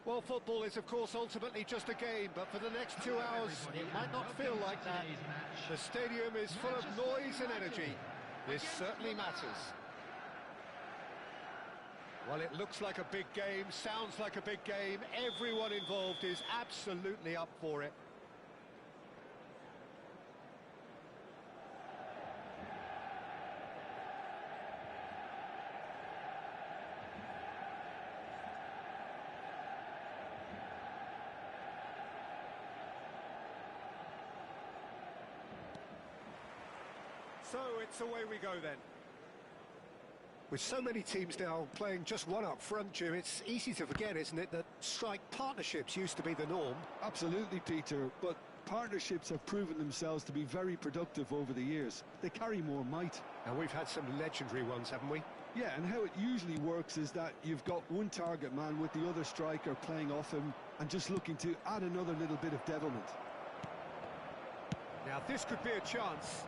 Well, football is, of course, ultimately just a game, but for the next 2 hours, it might not feel like that. The stadium is full of noise and energy. This certainly matters. Well, it looks like a big game, sounds like a big game. Everyone involved is absolutely up for it. So it's away we go then. With so many teams now playing just one up front, Jim, it's easy to forget, isn't it, that strike partnerships used to be the norm? Absolutely, Peter, but partnerships have proven themselves to be very productive over the years. They carry more might. And we've had some legendary ones, haven't we? Yeah, and how it usually works is that you've got one target man with the other striker playing off him and just looking to add another little bit of devilment. Now this could be a chance.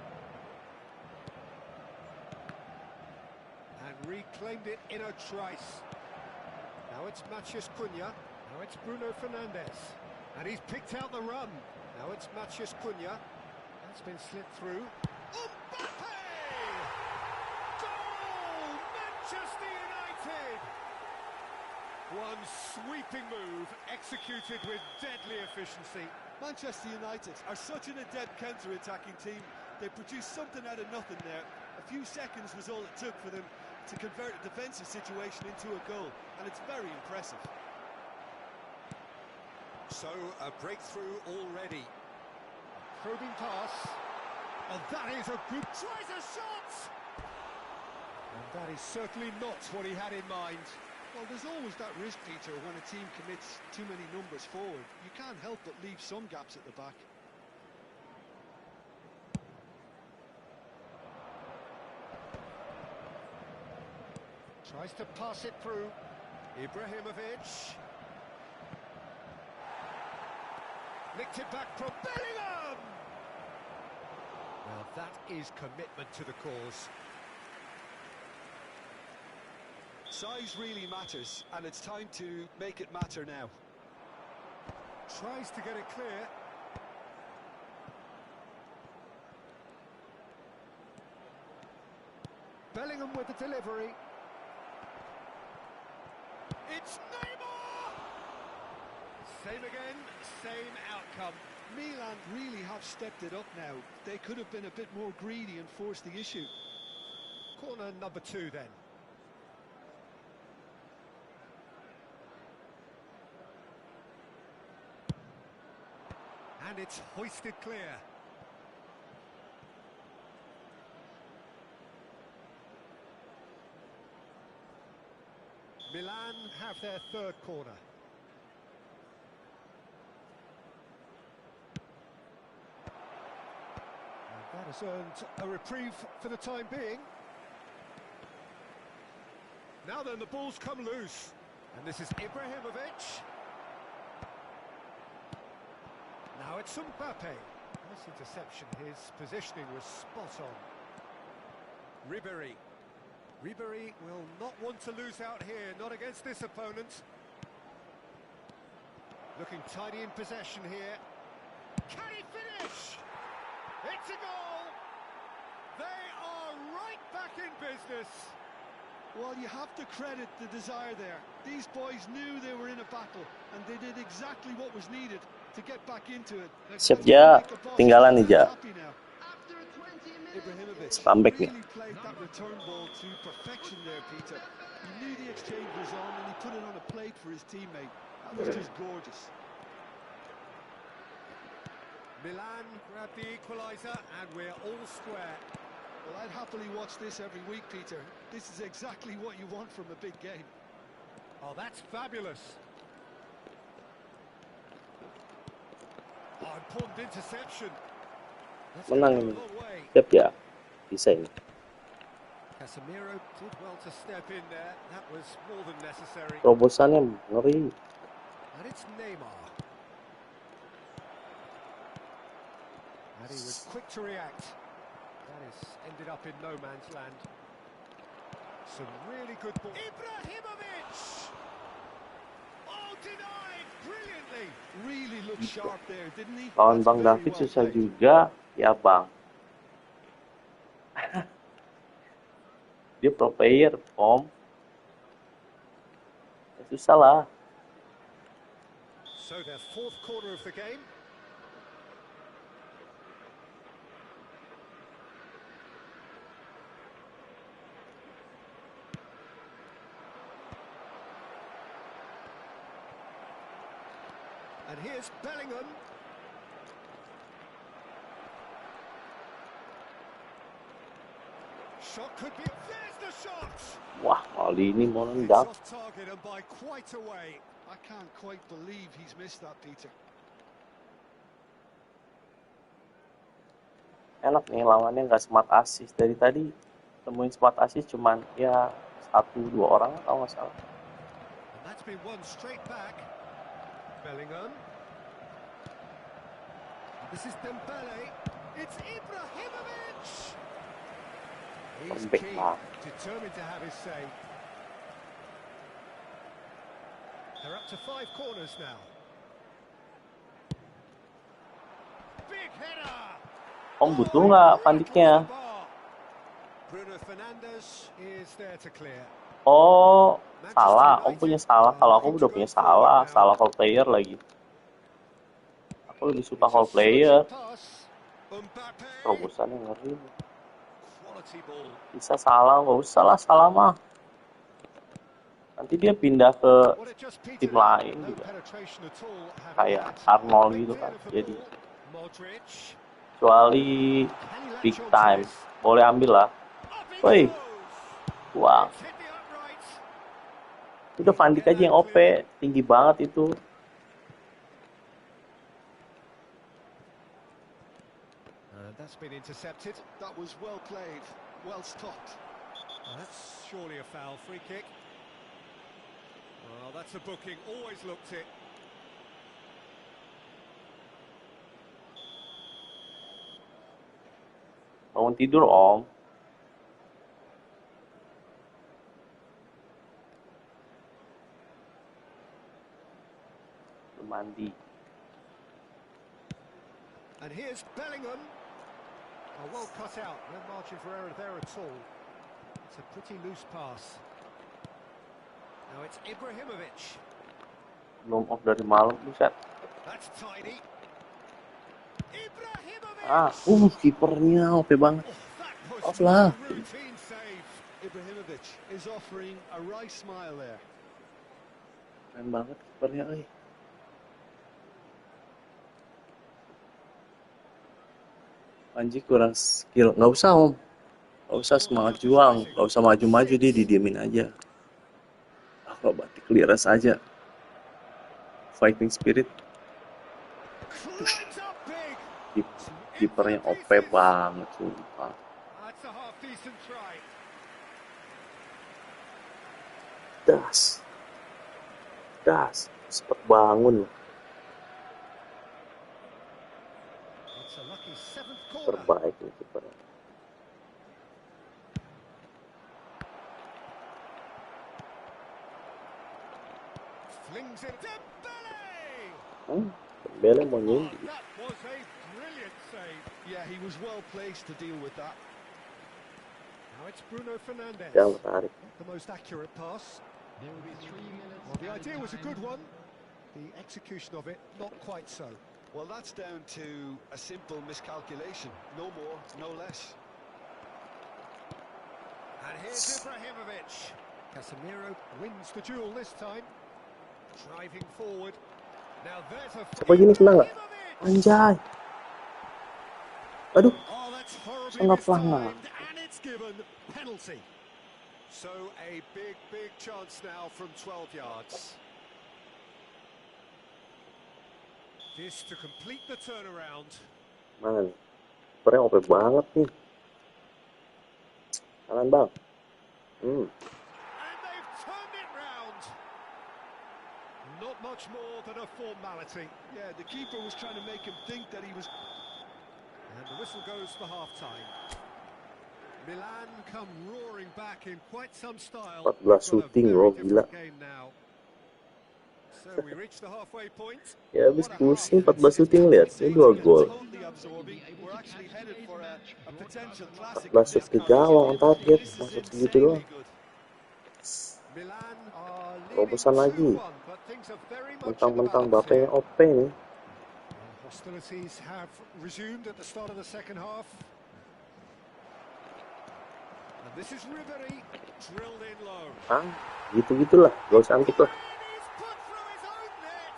And reclaimed it in a trice. Now it's Matheus Cunha. Now it's Bruno Fernandes. And he's picked out the run. Now it's Matheus Cunha. That's been slipped through. Mbappe! Goal! Manchester United! One sweeping move, executed with deadly efficiency. Manchester United are such an adept counter-attacking team. They produced something out of nothing there. A few seconds was all it took for them to convert a defensive situation into a goal, and it's very impressive. So, a breakthrough already. Probing pass. Oh, that is a good... Tries a shot! And that is certainly not what he had in mind. Well, there's always that risk, Peter, when a team commits too many numbers forward. You can't help but leave some gaps at the back. Tries to pass it through. Ibrahimovic. Nicked it back from Bellingham! Well, that is commitment to the cause. Size really matters, and it's time to make it matter now. Tries to get it clear. Bellingham with the delivery. It's Neymar! Same again, same outcome. Milan really have stepped it up now. They could have been a bit more greedy and forced the issue. Corner number 2 then. And it's hoisted clear. Milan have their third corner. And that has earned a reprieve for the time being. Now then, the ball's come loose. And this is Ibrahimovic. Now it's Mbappe. Nice interception. His positioning was spot on. Ribéry. Ribéry will not want to lose out here, not against this opponent. Looking tidy in possession here. Can he finish? It's a goal! They are right back in business. Well, you have to credit the desire there. These boys knew they were in a battle, and they did exactly what was needed to get back into it. Siap ya, tinggalan nih ja. Comeback nih. Really played that return ball to perfection there, Peter. He knew the exchange was on, and he put it on a plate for his teammate. That was just gorgeous. Milan grabbed the equaliser, and we're all square. Well, I'd happily watch this every week, Peter. This is exactly what you want from a big game. Oh, that's fabulous. Oh, important interception. Menang ini. Siap ya. Bisa ini. Casemiro did well to step in there. That was more than necessary. Terobosannya ngeri. And it's Neymar. And he was quick to react. That has ended up in no man's land. Some really good ball. Ibrahimovic! Oh, denied! gitu. Lawan Bang David susah juga, ya Bang. Dia pro player, Om. Ya, susah lah. So their fourth corner of the game. And here's Bellingham. Shot could be. There's the shot. Wah, kali ini mau nendang. It's off target and by quite a way. I can't quite believe he's missed that, Peter. Enak nih lawannya nggak smart assist. Dari tadi temuin smart assist cuman ya 1-2 orang atau nggak salah. And that's been won straight back. Bellingham. This is Dembele. It's Ibrahimovic. He's keen, determined to have his say. They're up to 5 corners now. Big header. Om butuh nggak pandiknya? Bruno Fernandes is there to clear. Oh, salah. Om punya salah. Kalau aku udah punya salah. Salah call player lagi. Aku lebih suka call player. Terobosannya ngeri. Bisa salah, nggak usah lah salah mah. Nanti dia pindah ke tim lain juga. Kayak Arnold gitu kan. Jadi kecuali big time boleh ambil lah. Woi, wah, udah Van Dijk aja yang OP, tinggi banget itu. That's been intercepted. That was well played, well stopped. That's surely a foul. Free kick. Well, that's a booking. Always looked it. Bangun tidur, Om. Mandi. And here's Bellingham. Oh, well cut out. No margin for error there at all. It's a pretty loose pass. Now it's Ibrahimovic. Belum off dari malam, buset. That's tidy. Ibrahimovic. Kipernya OP banget. Off lah. Ibrahimovic is offering a right smile there. Keren banget kipernya, euy. Panji kurang skill. Nggak usah, Om. Nggak usah semangat juang. Nggak usah maju-maju, dia didiemin aja. Akrobatik clearance aja. Fighting spirit. Kipernya OP banget, sumpah. Das. Cepet bangun. Terbaik nih kipernya. Dembele mau nyindi. Yeah, he was well placed to deal with that. Now it's Bruno Fernandes. Jangan tarik. The most accurate pass. Well, the idea was a good one. The execution of it, not quite so. Well, that's down to a simple miscalculation. No more, no less. And here's Ibrahimovic. Casemiro wins the duel this time. Driving forward. Now there's a... Apa gini kena nggak? Anjay. Aduh. Oh, that's horribly Sangat pelanggar. and it's given penalty. So a big chance now from 12 yards. This to complete the turnaround. Man, kipernya OP banget nih. Kanan, Bang. And they've turned it round. Not much more than a formality. Yeah, the keeper was trying to make him think that he was... And the whistle goes for half-time. Milan come roaring back in quite some style. 14 shooting, bro, gila. Game now. So So we reach the halfway point. Ya habis What a half. pusing It's 14 shooting lihat. Ini 2 captivating and gol. totally absorbing. We're actually headed for a potential classic 14 of shoot this ke kind. gawang target. This is Masuk segitu doang. insanely good. Milan are leading Terobosan lagi. 2-1, but things are very much in the Mentang-mentang balance Mbappe here. OP nih. Hostilities have resumed at the start of the second half. And this is Ribery, drilled in low. Ah, gitu-gitulah. Gak usah antik lah. He's put through his own net.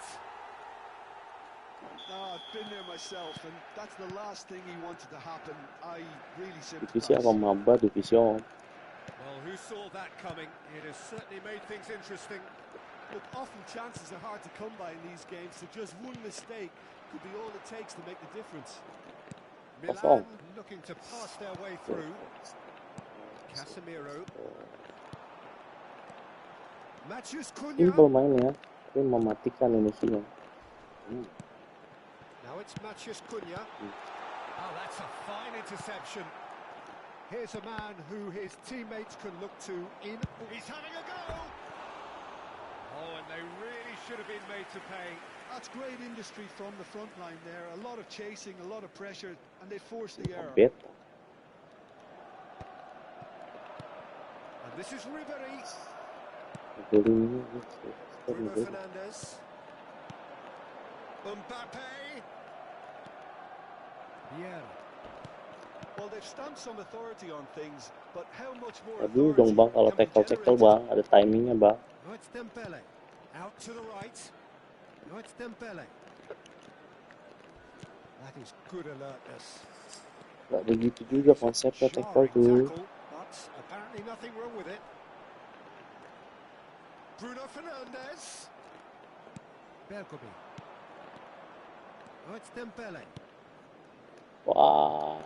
I've been there myself, and that's the last thing he wanted to happen. I really Divisi apa sympathize. maba divisi om. Well, who saw that coming? It has certainly made things interesting. Look, often chances are hard to come by in these games, so just one mistake could be all it takes to make the difference. Milan looking to pass their way through. Casemiro. Matches Cunha. Simple mainnya, tapi mematikan ini sih. Now it's Matches Cunha. Oh, that's a fine interception. Here's a man who his teammates can look to in... He's having a go! Oh, and they really should have been made to pay. That's great industry from the front line there. A lot of chasing, a lot of pressure, and they forced the error. And this is Ribery. Bruno Fernandes. Mbappe. Yeah. Well, they've stamped some authority on things, but how much more Aduh dong bang, kalau tackle bang, ada timingnya bang. Now it's Dembele. Out to the right. Now it's Dembele. That is good alertness. Gak begitu juga konsepnya tackle tuh. But apparently nothing wrong with it. Bruno Fernandes. Bergomi. Now it's Dembele. Wow.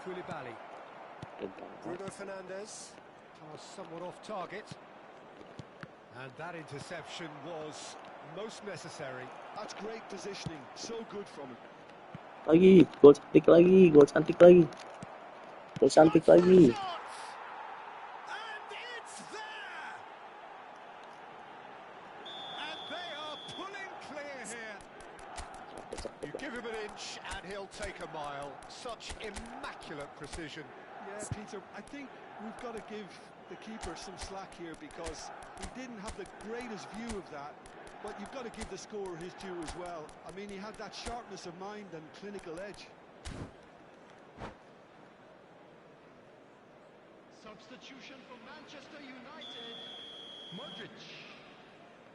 Koulibaly. Bruno Fernandes. Somewhat off target. And that interception was most necessary. That's great positioning. So good from him. Lagi, gol cantik lagi, gol cantik lagi. Gol cantik lagi. And it's there! And they are pulling clear here. You give him an inch and he'll take a mile. Such immaculate precision. Yeah, Peter, I think we've got to give the keeper some slack here because he didn't have the greatest view of that. But you've got to give the scorer his due as well. I mean, he had that sharpness of mind and clinical edge. Substitution for Manchester United. Modric.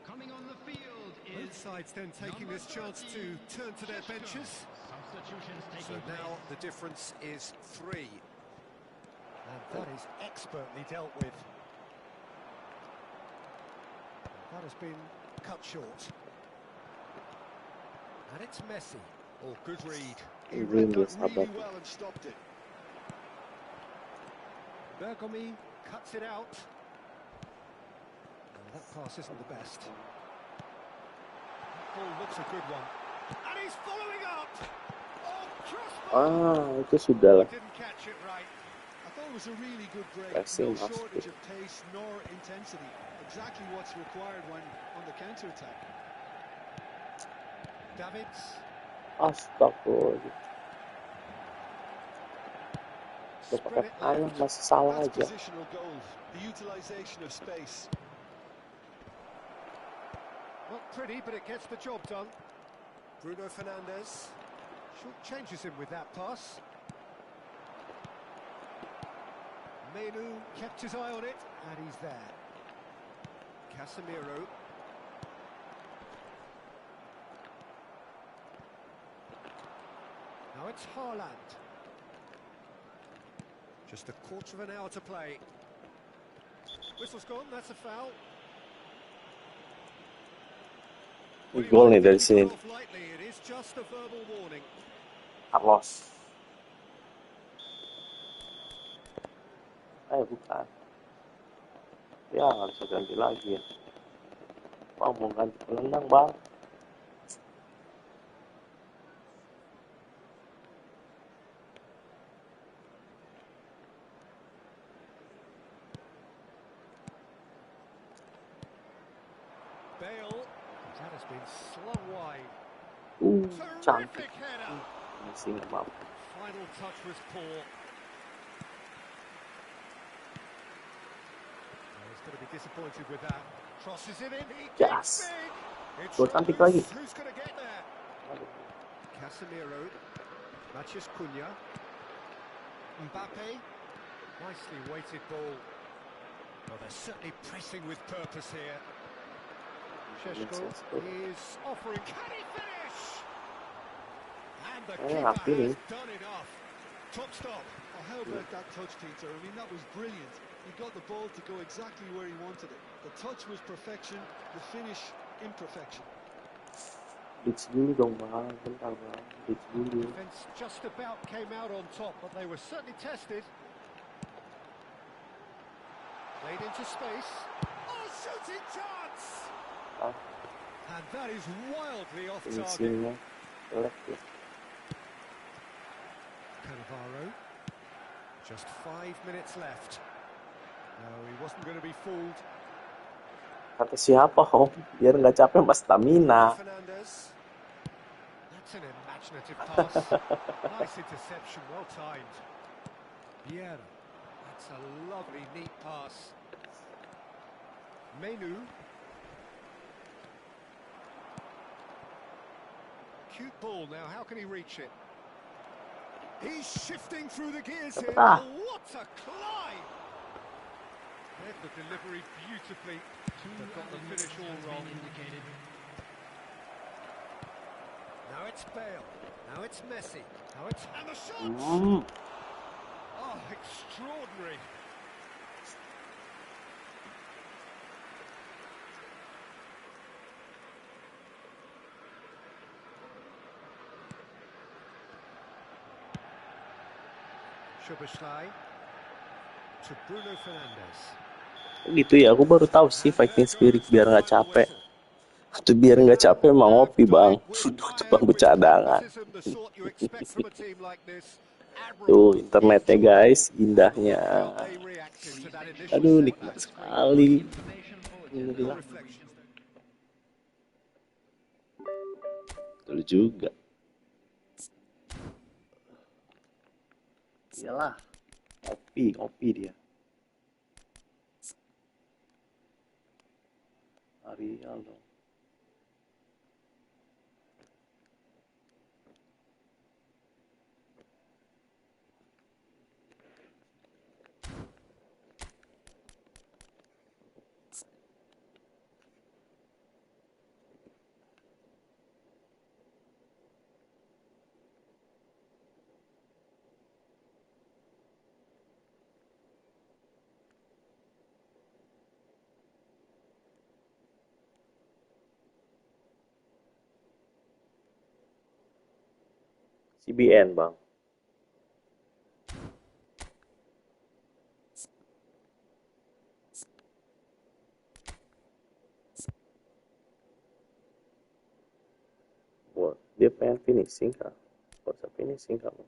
Coming on the field Both is sides then taking this chance to turn to their benches. substitutions So taking now place. the difference is 3. And that is expertly dealt with. That has been cut short. And it's Messi. Oh, good read. He Green read is that really up. well and stopped it. Bergomi cuts it out. Oh, that pass isn't the best. That ball looks a good one. And he's following up! Oh, crossbar! Itu sudah lah. Didn't catch it right. I thought it was a really good break. Passing No must shortage be. of pace nor intensity. Exactly what's required when on the counter-attack. Davids. Astagfirullah. Udah Spread pakai it tangan left. masih salah That's aja. positional goals. The utilisation of space. Not pretty, but it gets the job done. Bruno Fernandes. Short changes him with that pass. Menu kept his eye on it, and he's there. Casemiro. Now it's Haaland. Just a quarter of an hour to play. Whistle's gone, that's a foul. Well, you Gol nih might dari think he sini. got off lightly, it is just a verbal warning. Carlos. Bukan. Ya nggak bisa ganti lagi ya. Bang mau ganti penendang bang. Bale, That has been slung wide. Cantik. Terrific header. Masih nggak mampu. Final touch was poor. He's going to be disappointed with that. Crosses it in. He Yes. kicks big. It's Gol cantik lagi. Who's going to get there? Casemiro. Matheus Cunha. Mbappe. Nicely weighted ball. Well, they're certainly pressing with purpose here. Sheshko is offering. Can he finish? And the keeper has done enough. Top stop. Oh, how about that touch, Peter? I mean, that was brilliant. He got the ball to go exactly where he wanted it. The touch was perfection, the finish imperfection. Blitz dulu dong bang, bentar bang, blitz dulu. Defense just about came out on top, but they were certainly tested. Played into space. Oh, shooting chance! And that is wildly off target. Finishingnya jelek ya. Cannavaro. Just 5 minutes left. No, he wasn't going to be fooled. Kata siapa Om? Biar nggak capek mas stamina. Fernandes. That's an imaginative pass. Nice interception, well timed. Vieira. That's a lovely, neat pass. Menu. Cute ball now, how can he reach it? He's shifting through the gears here. Ah. Oh, what a climb! Read the delivery beautifully, but got the finish all wrong. Now it's Bale. Now it's Messi. Now it's... And the shot! Oh, extraordinary. Szoboszlai to Bruno Fernandes. Gitu ya, aku baru tahu sih fighting spirit biar nggak capek. Itu biar nggak capek emang ngopi bang. Duduk bangku cadangan. Tuh internetnya guys, indahnya. Aduh nikmat sekali. Inilah. Betul juga. Iyalah, ngopi dia. Arial dong. CBN bang. Wah, dia pengen finishing kah? Gak usah finishing kamu.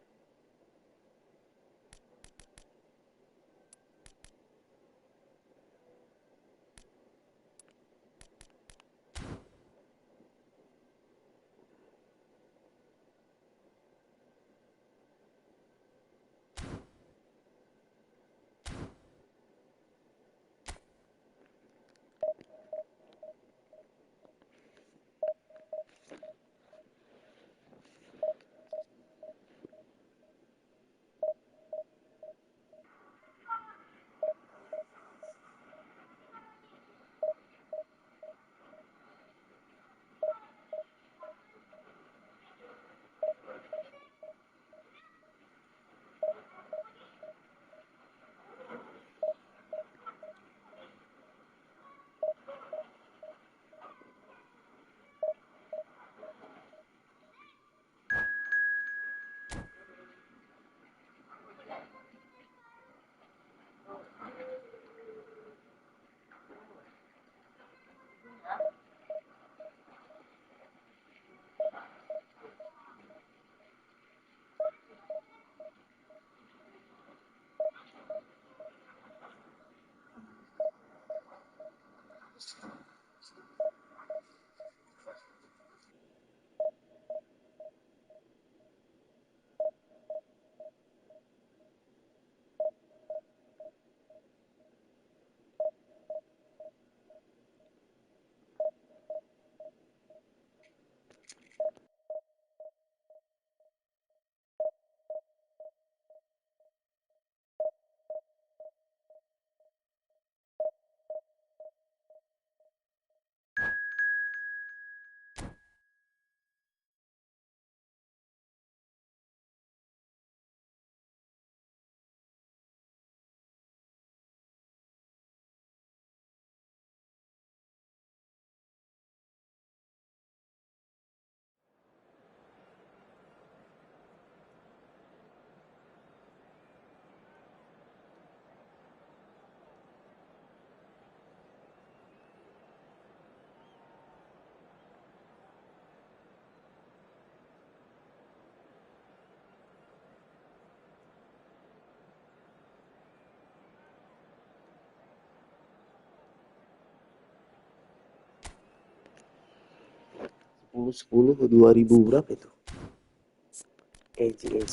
10 2000 berapa itu? Eji.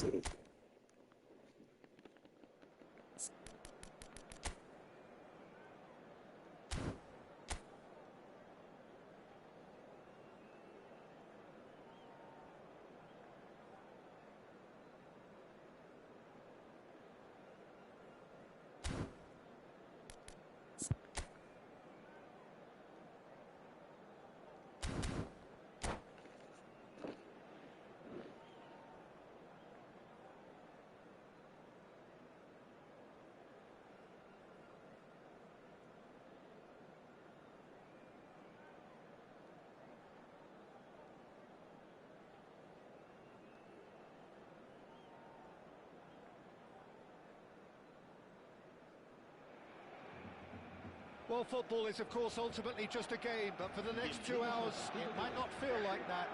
Well, football is, of course, ultimately just a game, but for the next 2 hours, it might not feel like that.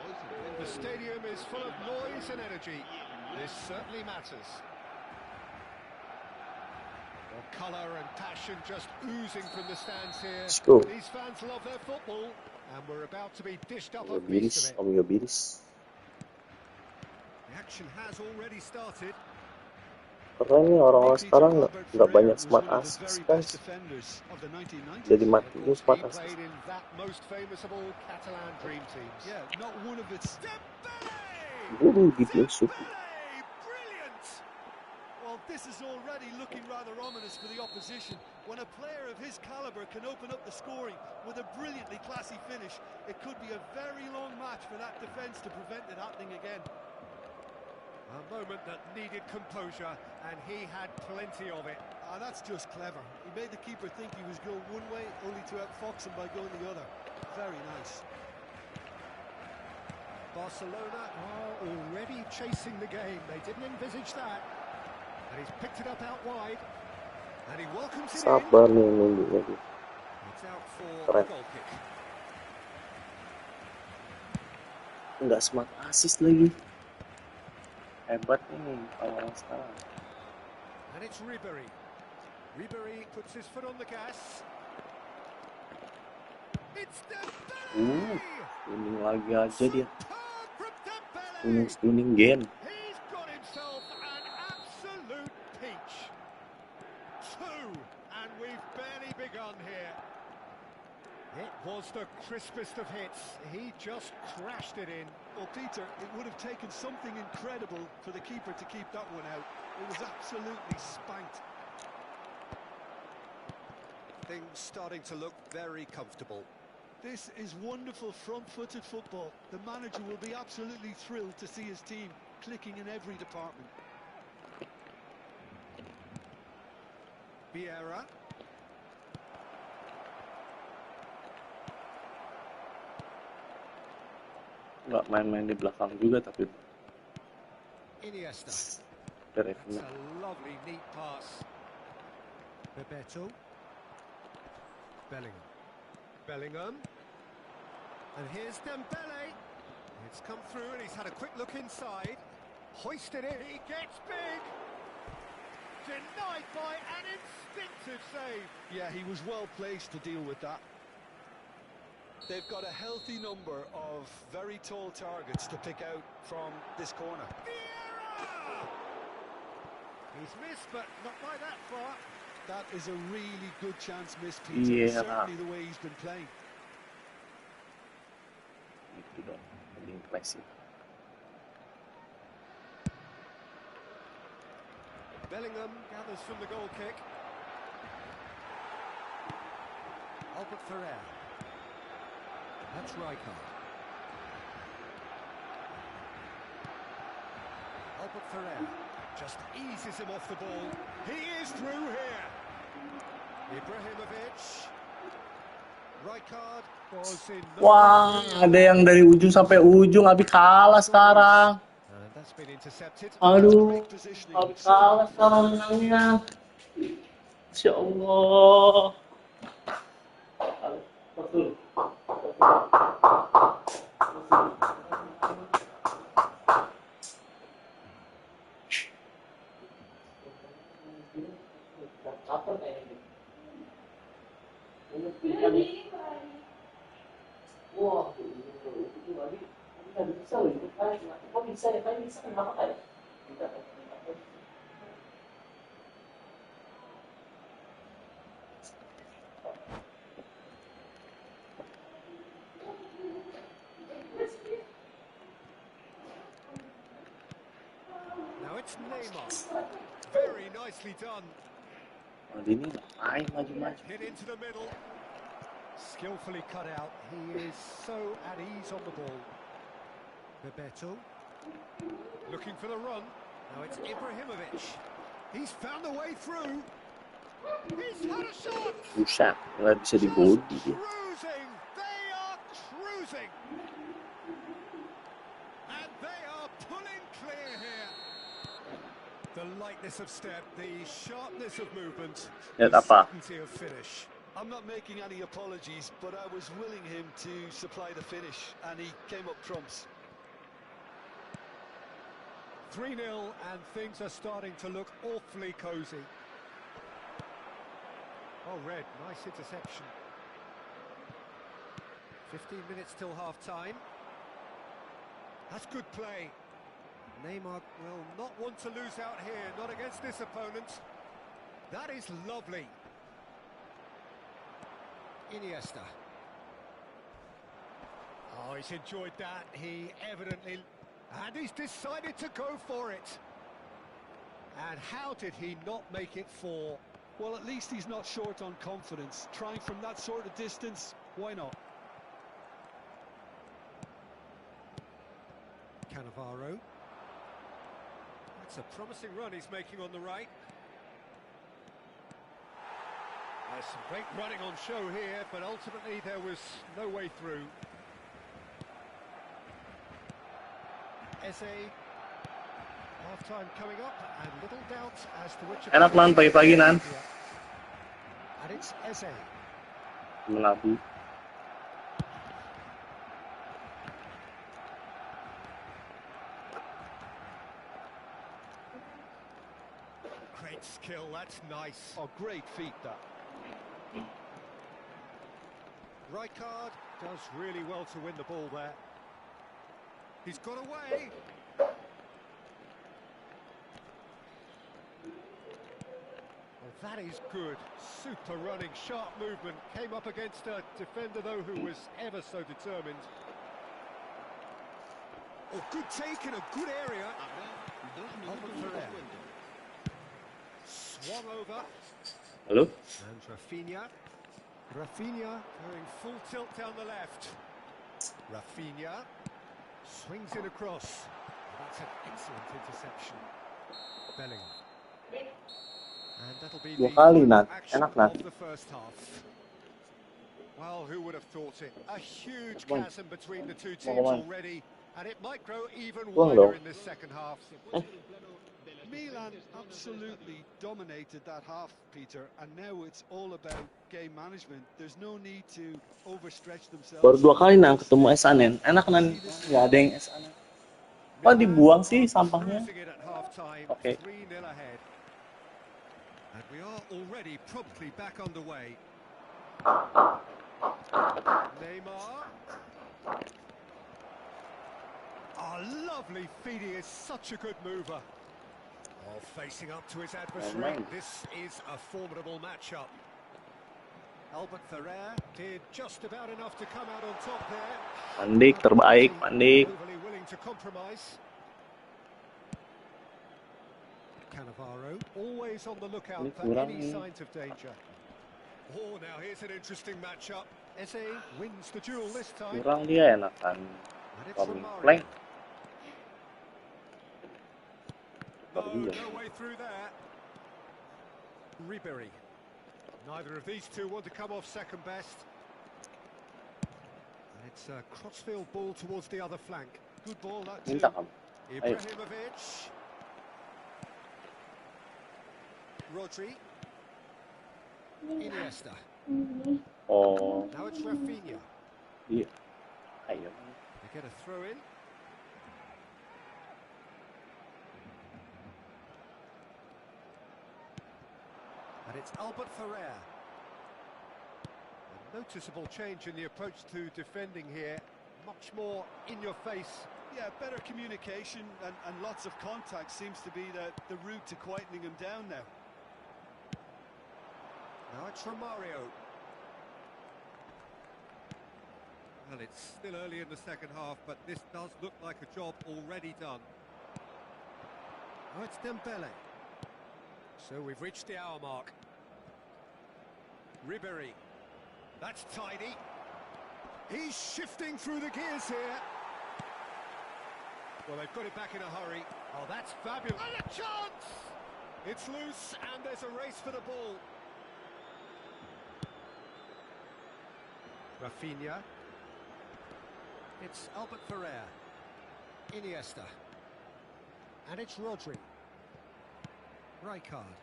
The stadium is full of noise and energy. This certainly matters. Well, colour and passion just oozing from the stands here. Let's go. These fans love their football, and we're about to be dished up a Om piece of it. Yobiris. The action has already started. Keren nih orang-orang sekarang nggak banyak smart assist, guys. Jadi matiin smart assist. Guru gitu suku. Well, this is already looking rather ominous for the opposition. When a player of his caliber can open up the scoring with a brilliantly classy finish, it could be a very long match for that defence to prevent it happening again. A moment that needed composure, and he had plenty of it. That's just clever. He made the keeper think he was going one way, only to outfox him by going the other. Very nice. Barcelona are already chasing the game. They didn't envisage that. And he's picked it up out wide. And he welcomes it Sabar in. nih nunggu lagi. It's out for Keren. a goal kick. Nggak smart assist lagi. Hebat nih orang sekarang. And it's Ribery. Ribery puts his foot on the gas. It's Dembele! Spinning lagi aja dia. Superb from Dembele! Spinning game. He's got himself an absolute peach. 2, and we've barely begun here. It was the crispest of hits. He just crashed it in. Well, Peter, it would have taken something incredible for the keeper to keep that one out. It was absolutely spanked. Things starting to look very comfortable. This is wonderful front-footed football. The manager will be absolutely thrilled to see his team clicking in every department. Vieira. Nggak main-main di belakang juga tapi Iniesta. dari That's a lovely, neat pass. Bebeto. Bellingham. And here's Dembele. It's come through and he's had a quick look inside. Hoisted it, he gets big. Denied by an instinctive save. Yeah, he was well placed to deal with that. They've got a healthy number of very tall targets to pick out from this corner. Vieira! He's missed, but not by that far. That is a really good chance missed, Peter. Certainly the way he's been playing. Itu dong, lebih impresif. Bellingham gathers from the goal kick. Albert Ferrer. That's Rijkaard. Albert Ferrer just eases him off the ball. He is through here. Ibrahimovic. Rijkaard was in. Wah, ada yang dari ujung sampai ujung, Abi kalah sekarang. And that's been intercepted. Aduh, Abi kalah sekarang menangnya. Insya Allah. Betul. Wah, itu lagi nggak bisa loh itu kan? Kok bisa ya? Kan bisa kenapa kayak? Kita Now it's Neymar. Very nicely done. ini ngapain maju-maju? Hit into the middle. Skillfully cut out. He is so at ease on the ball. Bebeto. Looking for the run. Now it's Ibrahimovic. He's found the way through. He's had a shot. Buset, nggak bisa digol dia. Cruising. They are cruising. And they are pulling clear here. The lightness of step, the sharpness of movement, Lihat the apa? certainty of finish. I'm not making any apologies, but I was willing him to supply the finish, and he came up trumps. 3-0, and things are starting to look awfully cosy. Oh, Red, nice interception. 15 minutes till half-time. That's good play. Neymar will not want to lose out here, not against this opponent. That is lovely. Iniesta. Oh, he's enjoyed that. He evidently... And he's decided to go for it. And how did he not make it 4? Well, at least he's not short on confidence. Trying from that sort of distance, why not? Cannavaro. That's a promising run he's making on the right. There's some great running on show here, but ultimately there was no way through. Eze. Half-time coming up, and little doubt as to which... Enak man pagi-pagi nan. And it's Eze. Melabu. Great skill, that's nice. Oh, great feat, that. Rijkaard does really well to win the ball there. He's got away. Well, that is good. Super running, sharp movement. Came up against a defender, though, who was ever so determined. Oh, good take in a good area. Swung over. Halo? And Rafinha. Rafinha going full tilt down the left. Rafinha swings it across. That's an excellent interception. Bellingham. And that'll be Dua the kali, final Nat. action Enak, Nat. of the first half. Well, who would have thought it? A huge Bang. chasm between the two Mau teams kemana? already, and it might grow even Buang wider dong. in this second half. Milan absolutely dominated that half, Peter, and now it's all about game management. There's no need to overstretch themselves. Baru 2 kali nang ketemu Esanen. Enak nan. Nggak ada yang Esanen. Kok dibuang sih sampahnya? Cruising it at half-time, Okay. 3-0 ahead. And we are already promptly back underway. Neymar. Oh, lovely feed. He is such a good mover. Oh, facing up to his adversary. Amen. This is a formidable matchup. Albert Ferrer did just about enough to come out on top there. Pandik terbaik, Pandik. Overly willing to compromise. Cannavaro always on the lookout Ini for kurang any nih. signs of danger. Oh, now here's an interesting matchup. Eze wins the duel this time. Kurang dia enakan. And it's Coming Romario. flank. No, Baru dia. no way through there. Ribery. Neither of these two want to come off second best. And it's a crossfield ball towards the other flank. Good ball that too. Minta kamu. Ayo. Ibrahimovic. Rodri. Iniesta. Oh, Now it's Rafinha. iya. Ayo. They get a throw in. And it's Albert Ferrer. And Noticeable change in the approach to defending here. Much more in your face. Yeah, better communication and lots of contact seems to be the route to quietening him down now. Now it's Romario. Well, it's still early in the second half, but this does look like a job already done. Now it's Dembele. So we've reached the hour mark. Ribéry. That's tidy. He's shifting through the gears here. Well, they've got it back in a hurry. Oh, that's fabulous. And a chance! It's loose, and there's a race for the ball. Rafinha. It's Albert Ferrer. Iniesta. And it's Rodri. Rijkaard.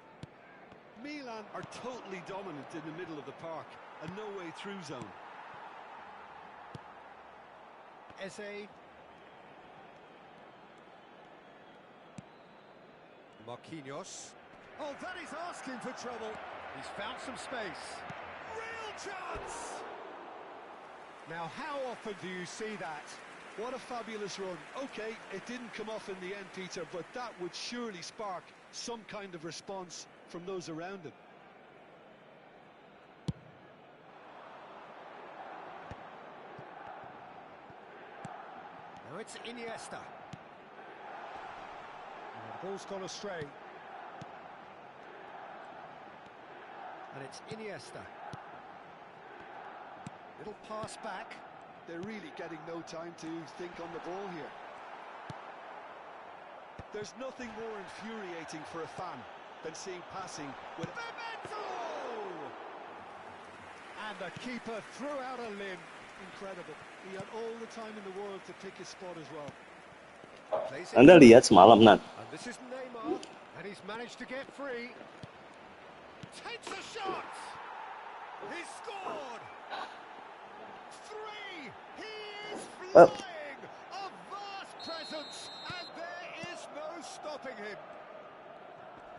Milan are totally dominant in the middle of the park. A no-way through zone. Eze. Marquinhos. Oh, that is asking for trouble. He's found some space. Real chance! Now, how often do you see that? What a fabulous run. Okay, it didn't come off in the end, Peter, but that would surely spark some kind of response from those around him. Now it's Iniesta. The ball's gone astray. And it's Iniesta. Little pass back. They're really getting no time to think on the ball here. There's nothing more infuriating for a fan than seeing passing with Memento! And the keeper threw out a limb. incredible. He had all the time in the world to pick his spot as well. Anda lihat semalam, Nat. And this is Neymar, and he's managed to get free. Takes a shot! He scored! 3! He is flying! A vast presence, and there is no stopping him.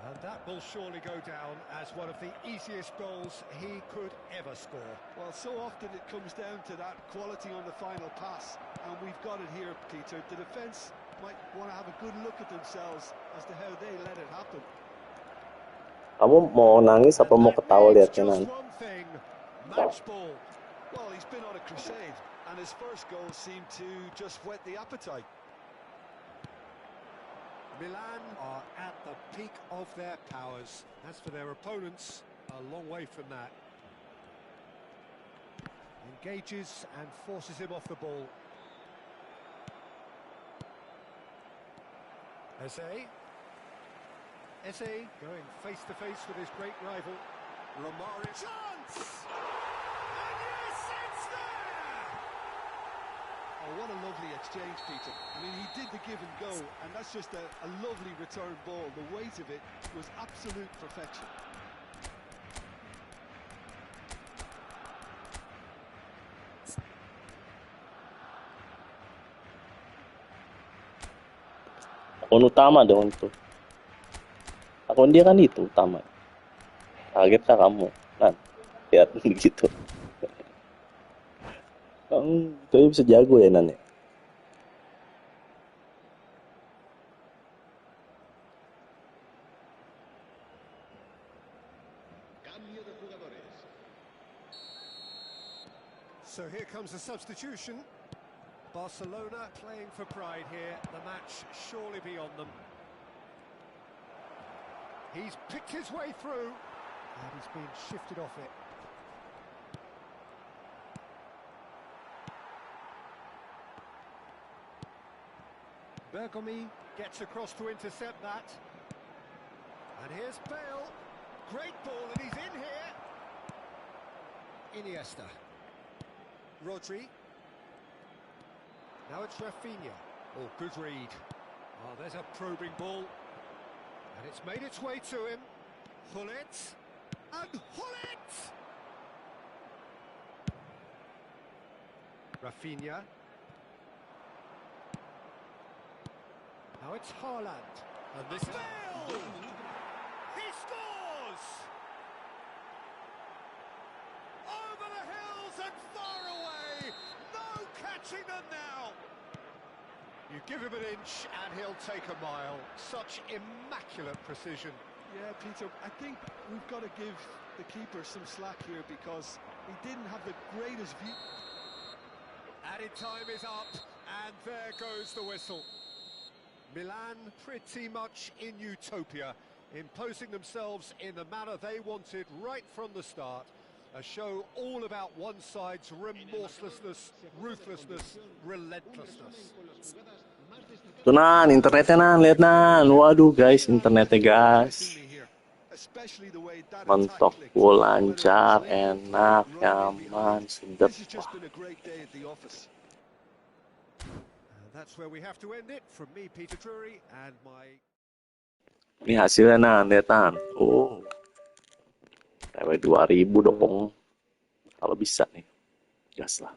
And that will surely go down as one of the easiest goals he could ever score. Well, so often it comes down to that quality on the final pass, and we've got it here, Peter. The defence might want to have a good look at themselves as to how they let it happen. Kamu mau nangis apa mau ketawa lihatnya, Nan? Match ball. Well, he's been on a crusade, and his first goal seemed to just whet the appetite. Milan are at the peak of their powers. As for their opponents, a long way from that. Engages and forces him off the ball. Eze. Eze going face to face with his great rival. Romario. Chance! And yes, it's there! Oh, what a lovely exchange, Peter. I mean, he did the give and go, and that's just a lovely return ball. The weight of it was absolute perfection. Akun utama dong itu. Akun dia kan itu utama. Kaget lah kamu, Nan. Lihat begitu. Kayaknya bisa jago ya, Nan ya. So here comes a substitution. Barcelona playing for pride here. The match surely beyond them. He's picked his way through, and he's been shifted off it. Bergomi gets across to intercept that. And here's Bale. Great ball, and he's in here. Iniesta. Rodri. Now it's Rafinha. Oh, good read. Oh, there's a probing ball. And it's made its way to him. Hullet. And Hullet! Rafinha. Now it's Haaland. And this is... Bale! He scores! Over the hills Crossing them now. You give him an inch and he'll take a mile. Such immaculate precision. Yeah, Peter, I think we've got to give the keeper some slack here because he didn't have the greatest view. Added time is up, and there goes the whistle. Milan pretty much in utopia, imposing themselves in the manner they wanted right from the start. A show all about one side's remorselessness, ruthlessness, relentlessness. Tuh Nan, internetnya Nan, lihat Nan. Waduh guys, internetnya guys. Especially the way that Mentok, full, lancar, enak, nyaman, sedap. This has just been a great day at the office. That's where we have to end it. From me, Peter Drury, and my... Ini hasilnya Nan, lihat Nan. Oh. TW 2000 dong. Kalau bisa nih. Gas lah.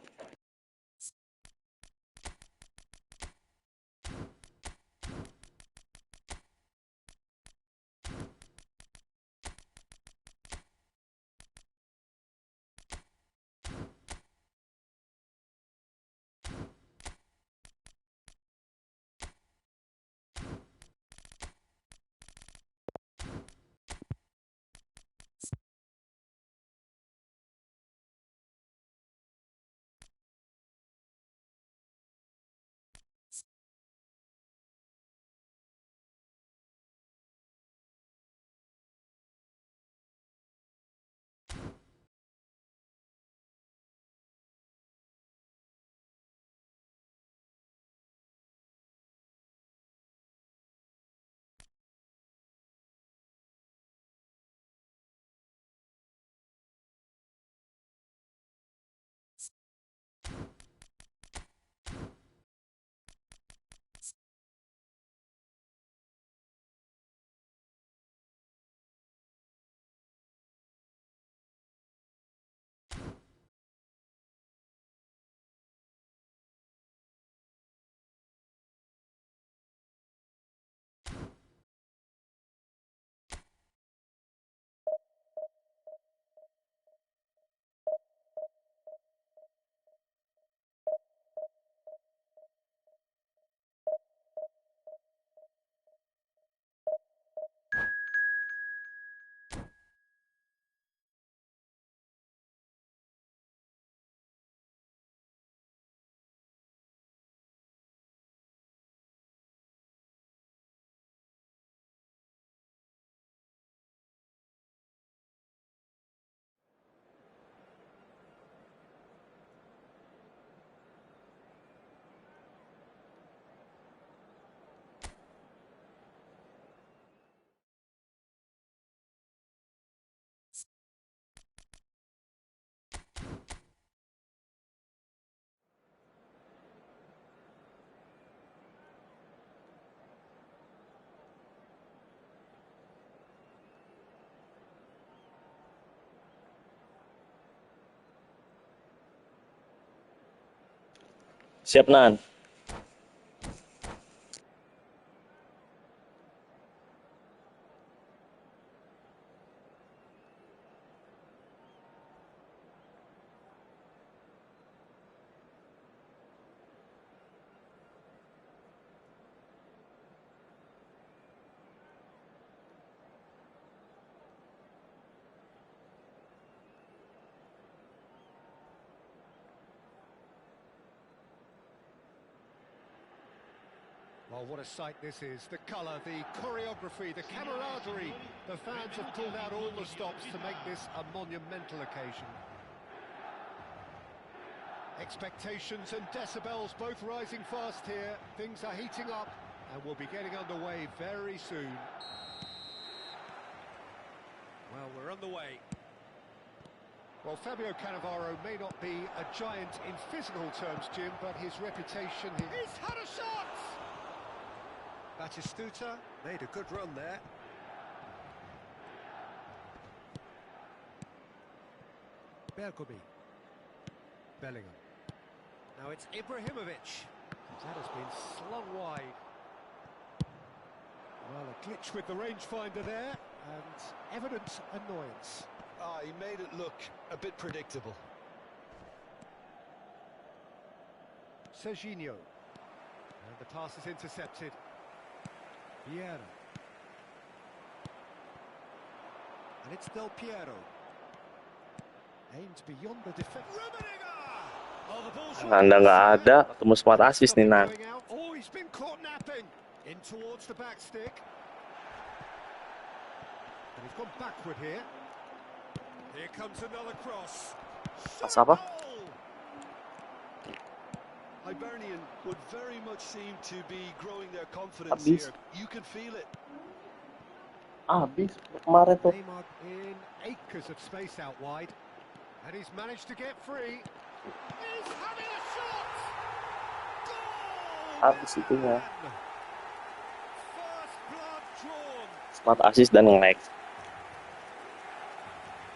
Siap Nan. Oh, what a sight this is. The colour, the choreography, the camaraderie. The fans have pulled out all the stops to make this a monumental occasion. Expectations and decibels both rising fast here. Things are heating up and we'll be getting underway very soon. Well, we're on the way. Well, Fabio Cannavaro may not be a giant in physical terms, Jim, but his reputation... He's had a shot! Batistuta made a good run there. Bergomi. Bellingham. Now it's Ibrahimovic. That has been slung wide. Well, a glitch with the rangefinder there, and evident annoyance. Ah, he made it look a bit predictable. Serginho. And the pass is intercepted. Vieira. And it's Del Piero. Aimed beyond the defense. Oh, the ball's Anda nggak ada, ketemu smart assist nih, Nan. Oh, he's been caught napping. In towards the back stick. And he's gone backward here. Here comes another cross. Pas apa? Hibernian would very much seem to be growing their confidence Habis. here. You can feel it. Habis kemarin tuh. Neymar in acres of space out wide. And he's managed to get free. He's having a shot! Goal! Habis itunya. First blood drawn. Smart assist dan nge-like.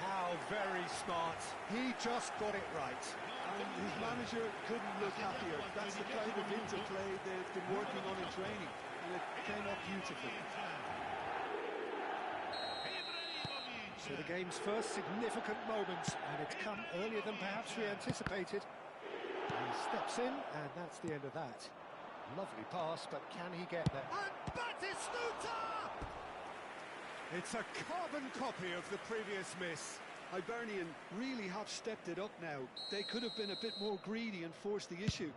How very smart. He just got it right. And his manager couldn't look happier. That's the kind of interplay they've been working on in training, and it came up beautifully. So the game's first significant moment, and it's come earlier than perhaps we anticipated. He steps in, and that's the end of that. Lovely pass, but can he get there? And Batistuta! It's a carbon copy of the previous miss. Hibernian really have stepped it up now. They could have been a bit more greedy and forced the issue.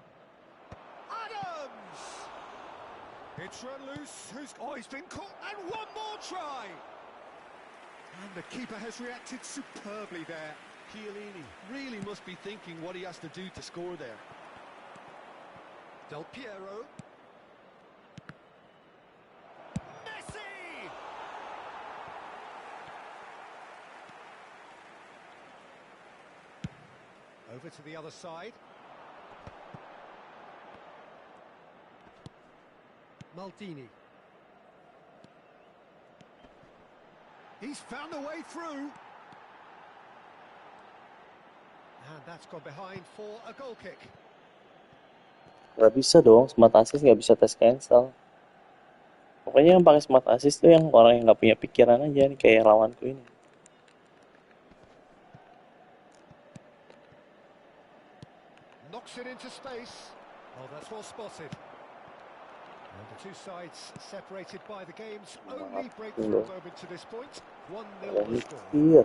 Adams! It's run loose. He's been caught, and one more try! And the keeper has reacted superbly there. Chiellini really must be thinking what he has to do to score there. Del Piero. Messi! Over to the other side. Maldini. He's found a way through. And that's gone behind for a goal kick. Gak bisa dong, smart assist nggak bisa tes cancel. Pokoknya yang pakai smart assist tuh yang orang yang nggak punya pikiran aja nih, kayak lawanku ini. Knocks it into space. Oh, that's well spotted. And the two sides separated by the game's only breakthrough moment to this point. 1-0 the score. Iya,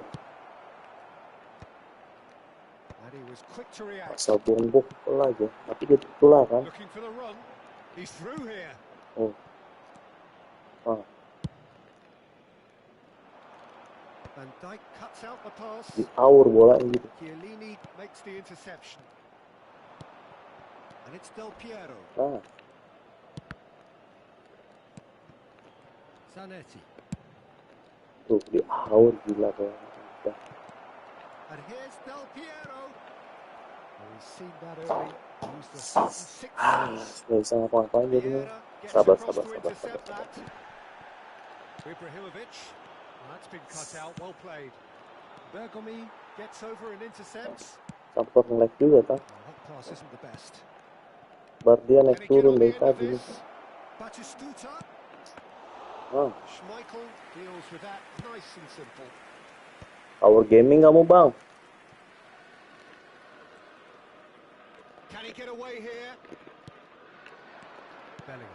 And he was quick to react. asal bombok aja, tapi dia tular kan. Looking for the run. He's through here. Oh. Ah, Van Dijk cuts out the pass. di aur bola gitu. Chiellini makes the interception. And it's Del Piero. Ah, Zanetti. tuh di aur gila tuh. And here's Del Piero. Oh, he's seen that early. Used the six. Nggak bisa ngapa-ngapain jadinya. Vieira gets Sabar, across sabar, to sabar, intercept sabar. that. Ibrahimovic. Well, that's been cut out. Well played. Bergomi gets over and intercepts. Campur nge-like juga kan. Oh, that pass isn't the best. Bar dia Can naik he get turun on the dari end of tadi. this? Batistuta. Ah, Schmeichel deals with that nice and simple. power gaming kamu bang. Can he get away here? Bellingham.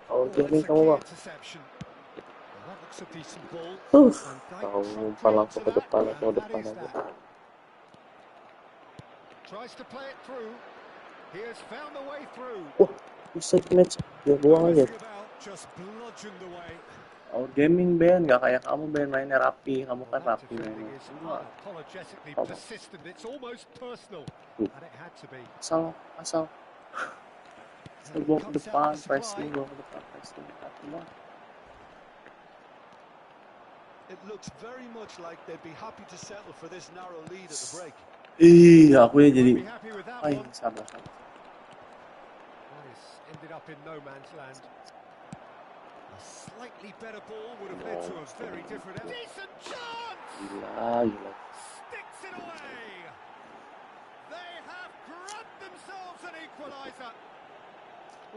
Power Oh, gaming that's a kamu key bang. interception. Well, that looks a decent ball. Tahu Van Dijk umpan langsung ke to depan, that, langsung ke and depan that is aja. that. Tries to play it through. He has found the way through. Wah, bisa match. Dia buang aja. Messing about, just bludgeoned away. Power gaming Ben, nggak kayak kamu Ben mainnya rapi. Kamu kan Well, that rapi defending mainnya. is Semua unapologetically Oh. persistent. It's almost personal, Hmm. and it had to be. asal And he bawa ke cuts depan, out the supply. pressing, bawa ke depan, pressing. Semua. It looks very much like they'd be happy to settle for this narrow lead at the break. Aku ya jadi. Won't be happy with that Ay, one. sabar. That is ended up in no man's land. A slightly better ball would have led to a very different. Decent chance! Gila. Sticks it away! They have grabbed themselves an equaliser.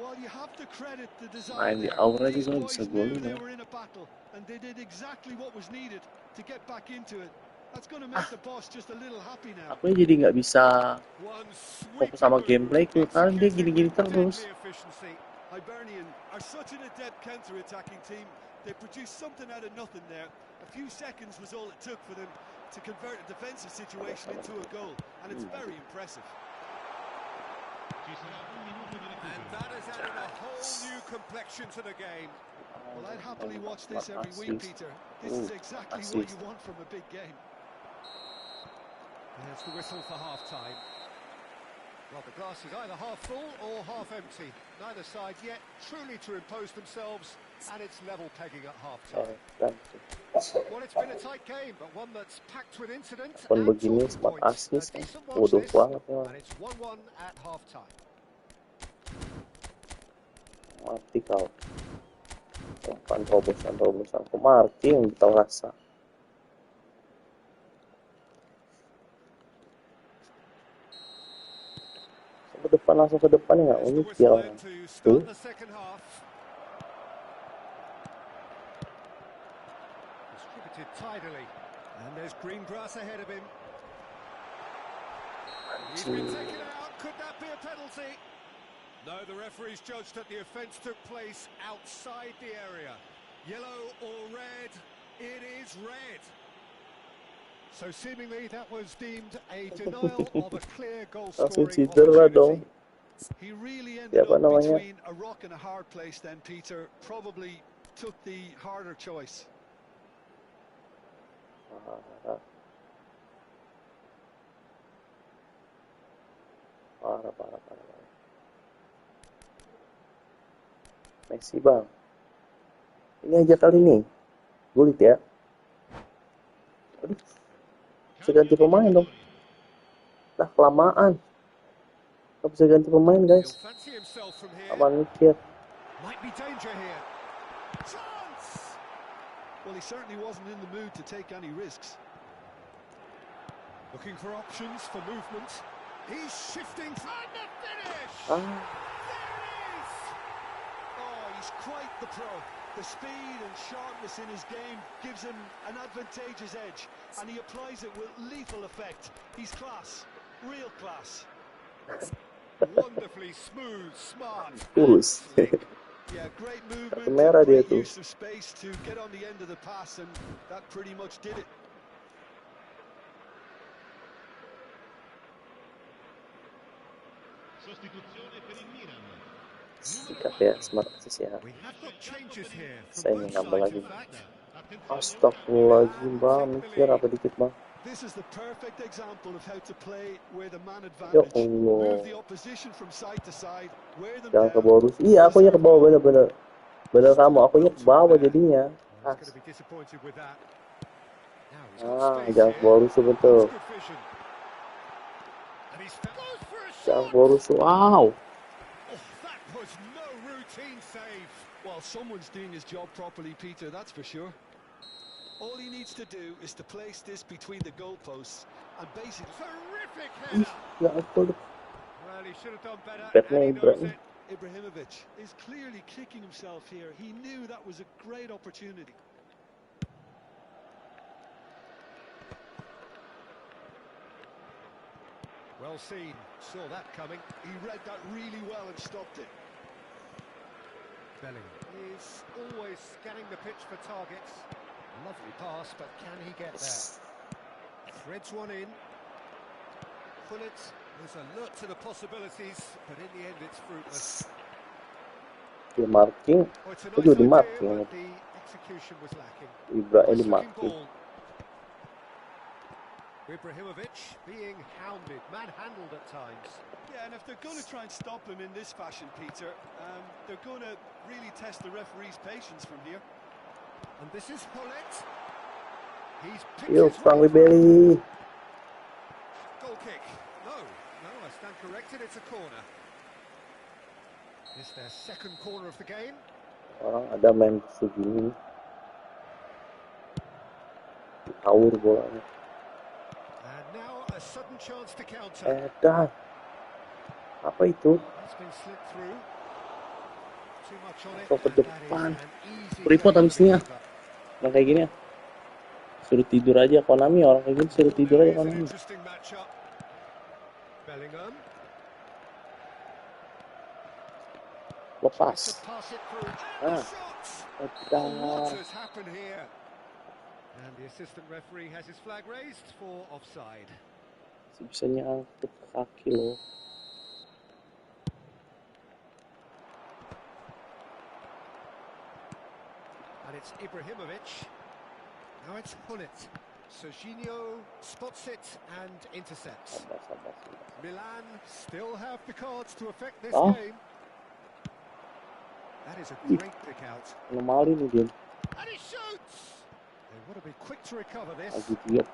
Well, you have to credit the design. Main di there. awal aja These soalnya boys bisa knew golin they ya. were in a battle, and they did exactly what was needed to get back into it. That's going to make the boss just a little happy now. Aku jadi nggak bisa One fokus sweeping sama move, gameplayku karena dia executed gini-gini with terus. deadly efficiency. Hibernian are such an adept counter-attacking team. They produced something out of nothing there. A few seconds was all it took for them to convert a defensive situation into a goal, and it's very impressive. And that has added a whole new complexion to the game. Well, I'd happily watch this every week, Peter. This is exactly what you want from a big game. There's the whistle for half-time. Well, the glass is either half full or half empty. Neither side yet truly to impose themselves, and it's level pegging at half-time. Well, it's been a tight game, but one that's packed with incident Pun and begini talking smart points. A assist, decent watch bodoh this, banget ya. and it's 1-1 at half-time. Mati kau. Kan robosan aku marking tahu rasa. Langsung ke depan ya, unik ya orang. Tuh. Distributed tidily, and there's green grass ahead of him. He's been taken out. Could that be a penalty? No, the referee's judged that the offence took place outside the area. Yellow or red? It is red. So seemingly that was deemed a denial of a clear goal-scoring opportunity. He really ended up between a rock and a hard place then, Peter. Probably took the harder choice. Parah. Messi bang. Ini aja kali nih. Gulit ya. Aduh. Bisa ganti pemain dong. Nah, kelamaan. Gak bisa ganti pemain, guys. Aman mikir. Well, he certainly wasn't in the mood to take any risks. Looking for options for movement. He's shifting for the finish. There it is. Oh, he's quite the pro. The speed and sharpness in his game gives him an advantageous edge, and he applies it with lethal effect. He's class, real class. Wonderfully smooth, smart. Yeah, great movement, great use of space to get on the end of the pass, and that pretty much did it. Sikap ya, SmartAssist ya. Saya ingin nambah lagi. Astagfirullahaladzim bang, mikir apa dikit bang. This is the perfect example of how to play where the man Ya advantage. Allah. Move the opposition from side to side, wear them Jangan ke down. bawah. Iya, aku nya ke bawah, bener-bener. Bener kamu, aku nya ke bawah jadinya. Jangan ke bawah rusuh betul. Jangan ke bawah rusuh. Wow. Well, someone's doing his job properly, Peter, that's for sure. All he needs to do is to place this between the goalposts and basically... Terrific header! Ya ampun. Well, he should have done better. Ibrahimovic is clearly kicking himself here. He knew that was a great opportunity. Well seen. Saw that coming. He read that really well and stopped it. Bellingham is always scanning the pitch for targets. Lovely pass, but can he get there? Threads one in. Pullet is alert to the possibilities, but in the end it's fruitless. Di marking. Itu juga di marking. The execution was lacking. Ibrahim di marking. Ibrahimovic being hounded, manhandled at times. Yeah, and if they're going to try and stop him in this fashion, Peter, they're going to really test the referee's patience from here. And this is Pullet. He's Yo, Frank Ribery. Goal kick. No, I stand corrected. It's a corner. It's their second corner of the game. Orang ada main segini. Taur bolanya. And now a sudden chance to counter. Edan. Apa itu? It's been slipped through. Too much on it. Kau ke depan. Report habisnya. Yang kayak gini ya. Suruh tidur aja Konami, orang kayak gitu suruh tidur aja It's an Konami. interesting matchup. Bellingham. Lepas. To pass it through. Ah, Shots. udah. Oh, what has happened here? And the assistant referee has his flag raised for offside. Bisa nyangkut ke kaki loh. And it's Ibrahimovic. Now it's Hunit. Serginho spots it and intercepts. Sabar. Milan still have the cards to affect this Oh. game. That is a great pick out. Anomali nih dia. And he shoots! They want to be quick to recover this. Lagi dia.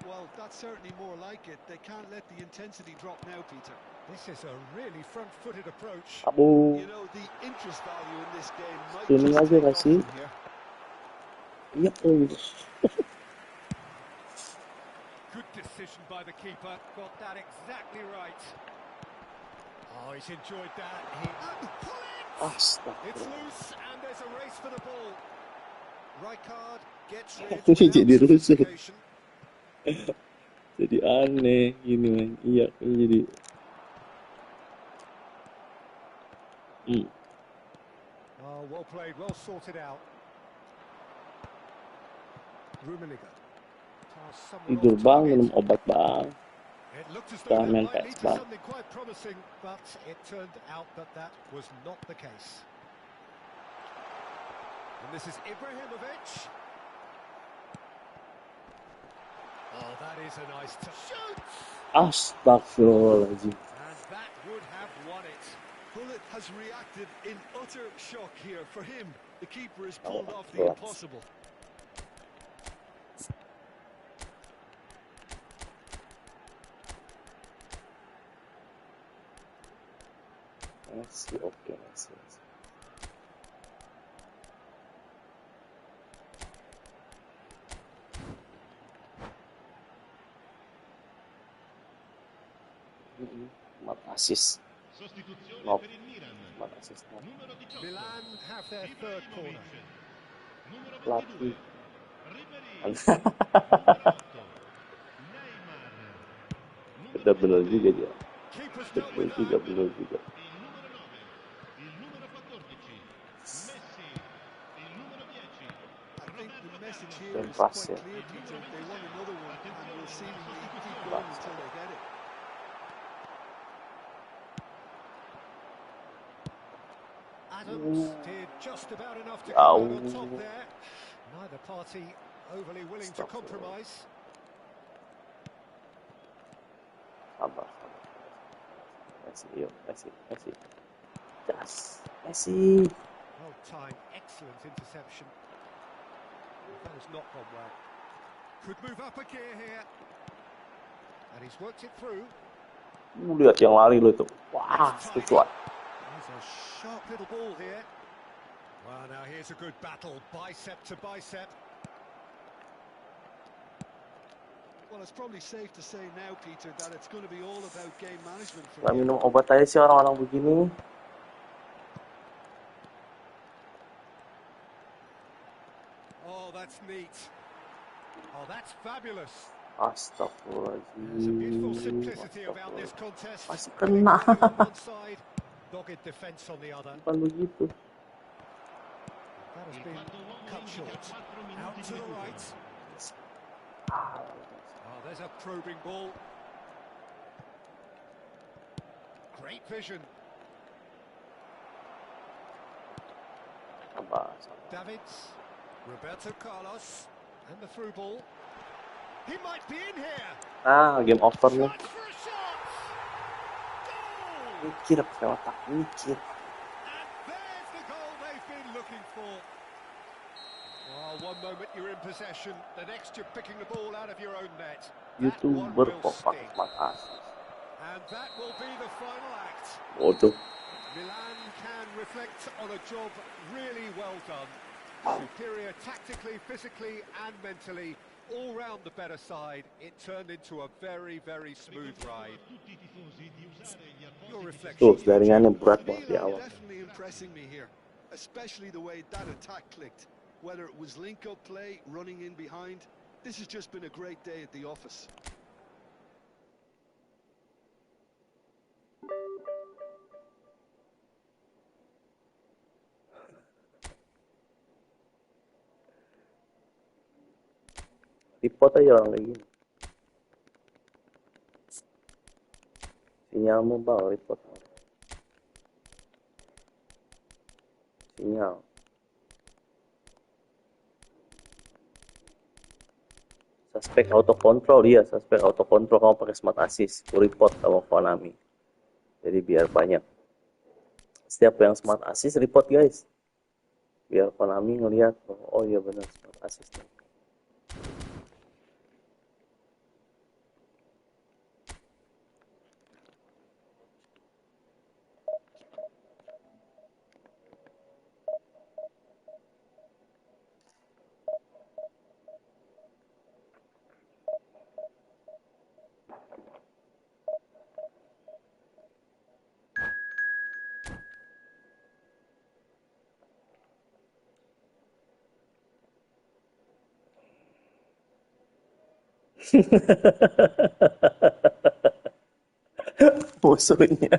Well, that's certainly more like it. They can't let the intensity drop now, Peter. This is a really front-footed approach. Abu. You know, the interest value in this game might Streaming just aja take gak off sih? from here. Iya. Good decision by the keeper. Got that exactly right. Oh, he's enjoyed that. It's Astagfirullah. loose and there's a race for the ball. Rijkaard gets rid Ini jadi without rusuh. sophistication. Jadi aneh gini man. Iya, ini jadi. Oh, well played, well sorted out. Rummenigge. Tidur bang, minum obat bang. It looked as though that Main might lead PS to bang. something quite promising, but it turned out that that was not the case. And this is Ibrahimovic. Oh, that is a nice touch. Shoots! Astagfirullahaladzim. And that would have won it. Bullet has reacted in utter shock here. For him, the keeper has Oh, pulled off the right. impossible. Masih oke, masih. SmartAssist. Sostituzione Nope. per il Milan. SmartAssist. Nope. Numero 18. Milan have their third corner. Numero Pelatih. 22. Ribéry. Agak Numero 8. Neymar. Numero bener 23. juga dia. Keeper's dealt Bener with juga, that. bener juga. Il numero 9. Il numero 14. Messi. Il numero 10. I think the message Carlos. here is Pass, quite yeah. clear, Peter. They want another one, and will seemingly keep going until they get it. Adams did just about enough to Ow. come out on top there. Neither party overly willing to compromise. Sabar. Messi, yuk, Messi. Jas, Messi. Well timed, excellent interception. That has not gone well. Could move up a gear here. And he's worked it through. Lihat yang lari lo itu. Wah, sesuai. There's a sharp little ball here. Well, now here's a good battle, bicep to bicep. Well, it's probably safe to say now, Peter, that it's going to be all about game management for Nggak him. minum obat aja sih orang-orang begini. Oh, that's neat. Oh, that's fabulous. Astagfirullahaladzim. There's a beautiful simplicity about this contest. Masih Playing kena. value on one side, dogged defence on the other. Bukan begitu. That has been cut short. Out to the right. Oh, there's a probing ball. Great vision. Sabar. Davids, Roberto Carlos, and the through ball. He might be in here. Game over nih. Tries for a shot. Goal! Mikir pakai otak, mikir. And there's the goal they've been looking for. Oh, one moment you're in possession, the next you're picking the ball out of your own net. That one YouTuber will kok pakai sting. SmartAssist. And that will be the final act. Bodoh. Milan can reflect on a job really well done. Superior tactically, physically and mentally. All round the better side, it turned into a very, very smooth ride. Your reflection. Tuh, jaringannya berat banget di Milan awal. definitely impressing me here, especially the way that attack clicked. whether it was link-up play, running in behind. This has just been a great day at the office. Report aja orang kayak gini. Sinyal mobile report. Sinyal. Suspek auto control, iya, suspek auto control kamu pakai SmartAssist, report sama Konami. Jadi biar banyak. Setiap yang SmartAssist report guys. Biar Konami ngelihat, oh iya benar SmartAssist. Musuhnya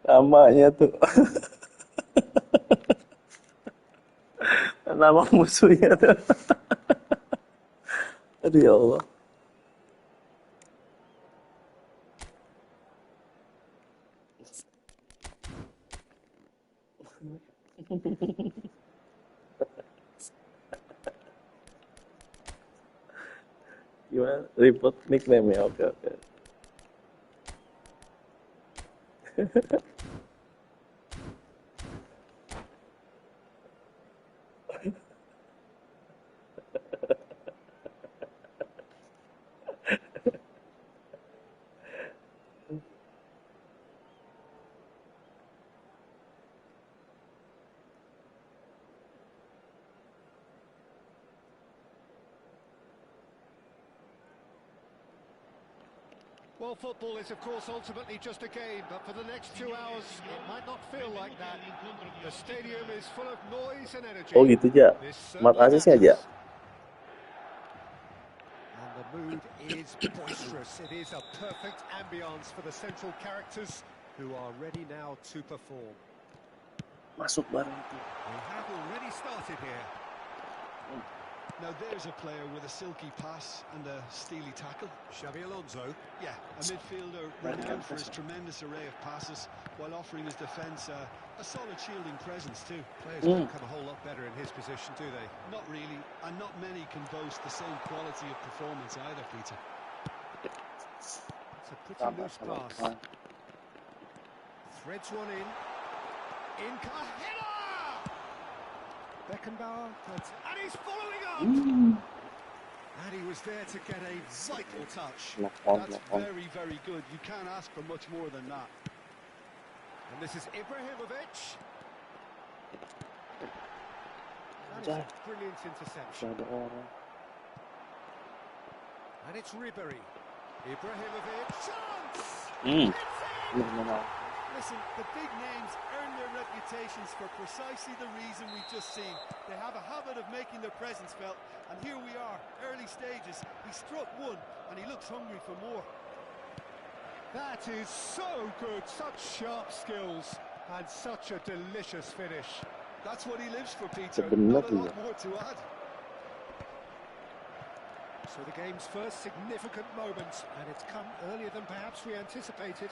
namanya tuh nama musuhnya tuh aduh ya Allah. Gimana report nickname ya, oke. Well, football is, of course, ultimately just a game, but for the next 2 hours, it might not feel like that. The stadium is full of noise and energy. Oh gitu aja, SmartAssist aja. And the mood is boisterous. It is a perfect ambience for the central characters who are ready now to perform. Masuk bareng itu. We have already started here. Now there's a player with a silky pass and a steely tackle. Xabi Alonso. Yeah, a midfielder renowned for his tremendous array of passes while offering his defence a solid shielding presence too. Players don't come a whole lot better in his position, do they? Not really, and not many can boast the same quality of performance either, Peter. It's a pretty loose pass. Threads one in. In Kahela! Beckenbauer, and he's following up! And he was there to get a vital touch. That's very, very good. You can't ask for much more than that. And this is Ibrahimovic. That is a brilliant interception. And it's Ribery. Ibrahimovic, chance! Listen, the big names earn their reputations for precisely the reason we've just seen. They have a habit of making their presence felt, and here we are, early stages. He struck one, and he looks hungry for more. That is so good, such sharp skills, and such a delicious finish. That's what he lives for, Peter. Not a lot more to add. So the game's first significant moment, and it's come earlier than perhaps we anticipated.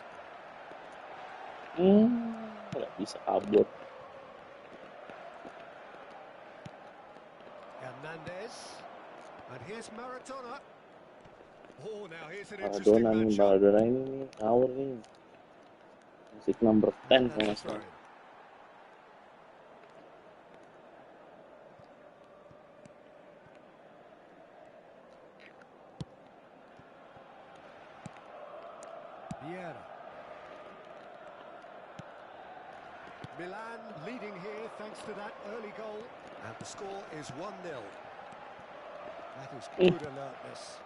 Nggak bisa kabur. Hernandez, and here's Maradona. Oh, now here's an Maradona nih, Maradona ini nih, power nih. Musik number 10 kalau nggak salah. Milan leading here thanks to that early goal, and the score is 1-0. That is good alertness.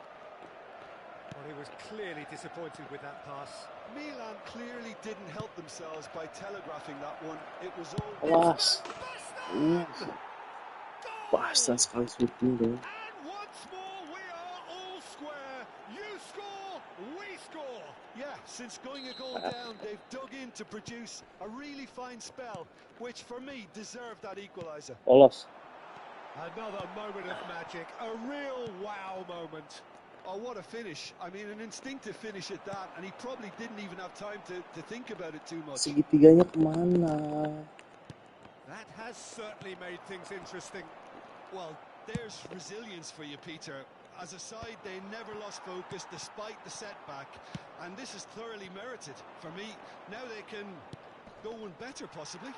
Well, he was clearly disappointed with that pass. Milan clearly didn't help themselves by telegraphing that one. It was all... Basta sekali shooting deh. And once more we are all square. You score, we score. Yeah, since going a goal down, they've dug in to produce a really fine spell, which for me deserved that equaliser. Lolos. Another moment of magic, a real wow moment. Oh, what a finish. I mean, an instinctive finish at that, and he probably didn't even have time to think about it too much. Segitiganya kemana? That has certainly made things interesting. Well, there's resilience for you, Peter. As a side, they never lost focus despite the setback, and this is thoroughly merited. For me, now they can go one better, possibly.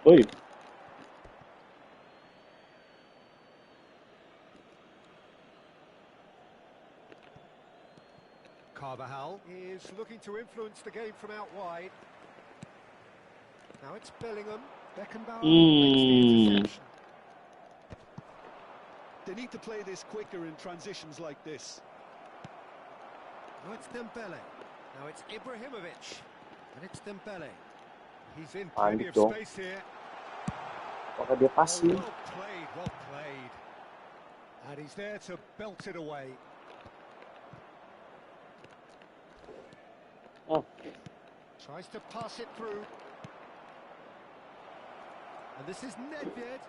Oi. Carvajal is looking to influence the game from out wide. Now it's Bellingham. Beckenbauer makes the interception. They need to play this quicker in transitions like this. Now it's Dembele. Now it's Ibrahimovic. And it's Dembele. He's in plenty of space here. Apakah dia passing? Well played, well played. And he's there to belt it away. Oh. Tries to pass it through. And this is Nedved.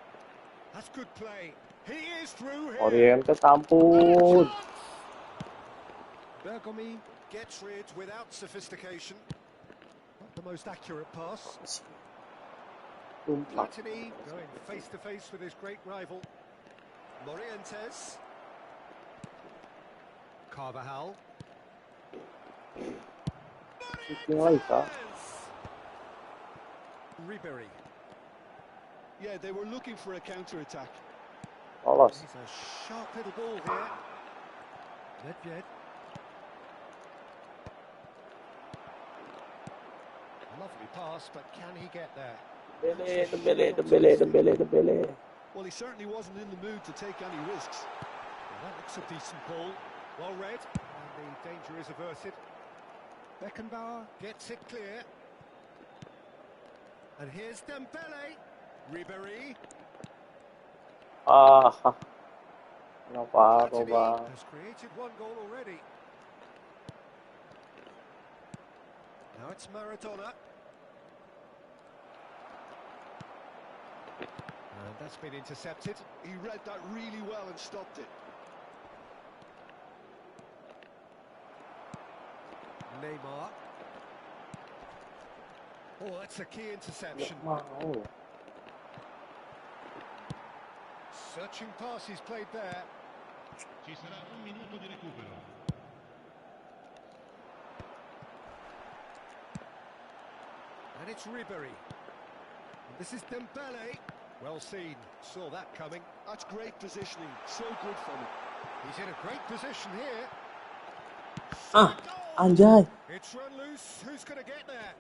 That's good play. He is through here. Oriented, ampun. Bergomi gets rid without sophistication. Not the most accurate pass. Platini going face to face with his great rival. Morientes. Carvajal. Ribery. Yeah, they were looking for a counter-attack. Lolos. He's a sharp little ball here. Nedved. A lovely pass, but can he get there? Dembele. Well, he certainly wasn't in the mood to take any risks. Well, that looks a decent ball. Well read, and the danger is averted. Beckenbauer gets it clear. And here's Dembele. Ribery. Kenapa, Platini has created one goal already. Now it's Maradona. And that's been intercepted. He read that really well and stopped it. Neymar. Oh, that's a key interception. Searching pass he's played there. Ci sarà un minuto di recupero. And it's Ribery. And this is Dembele. Well seen. Saw that coming. That's great positioning. So good from him. He's in a great position here. Anjay. It's run loose. Who's going to get there?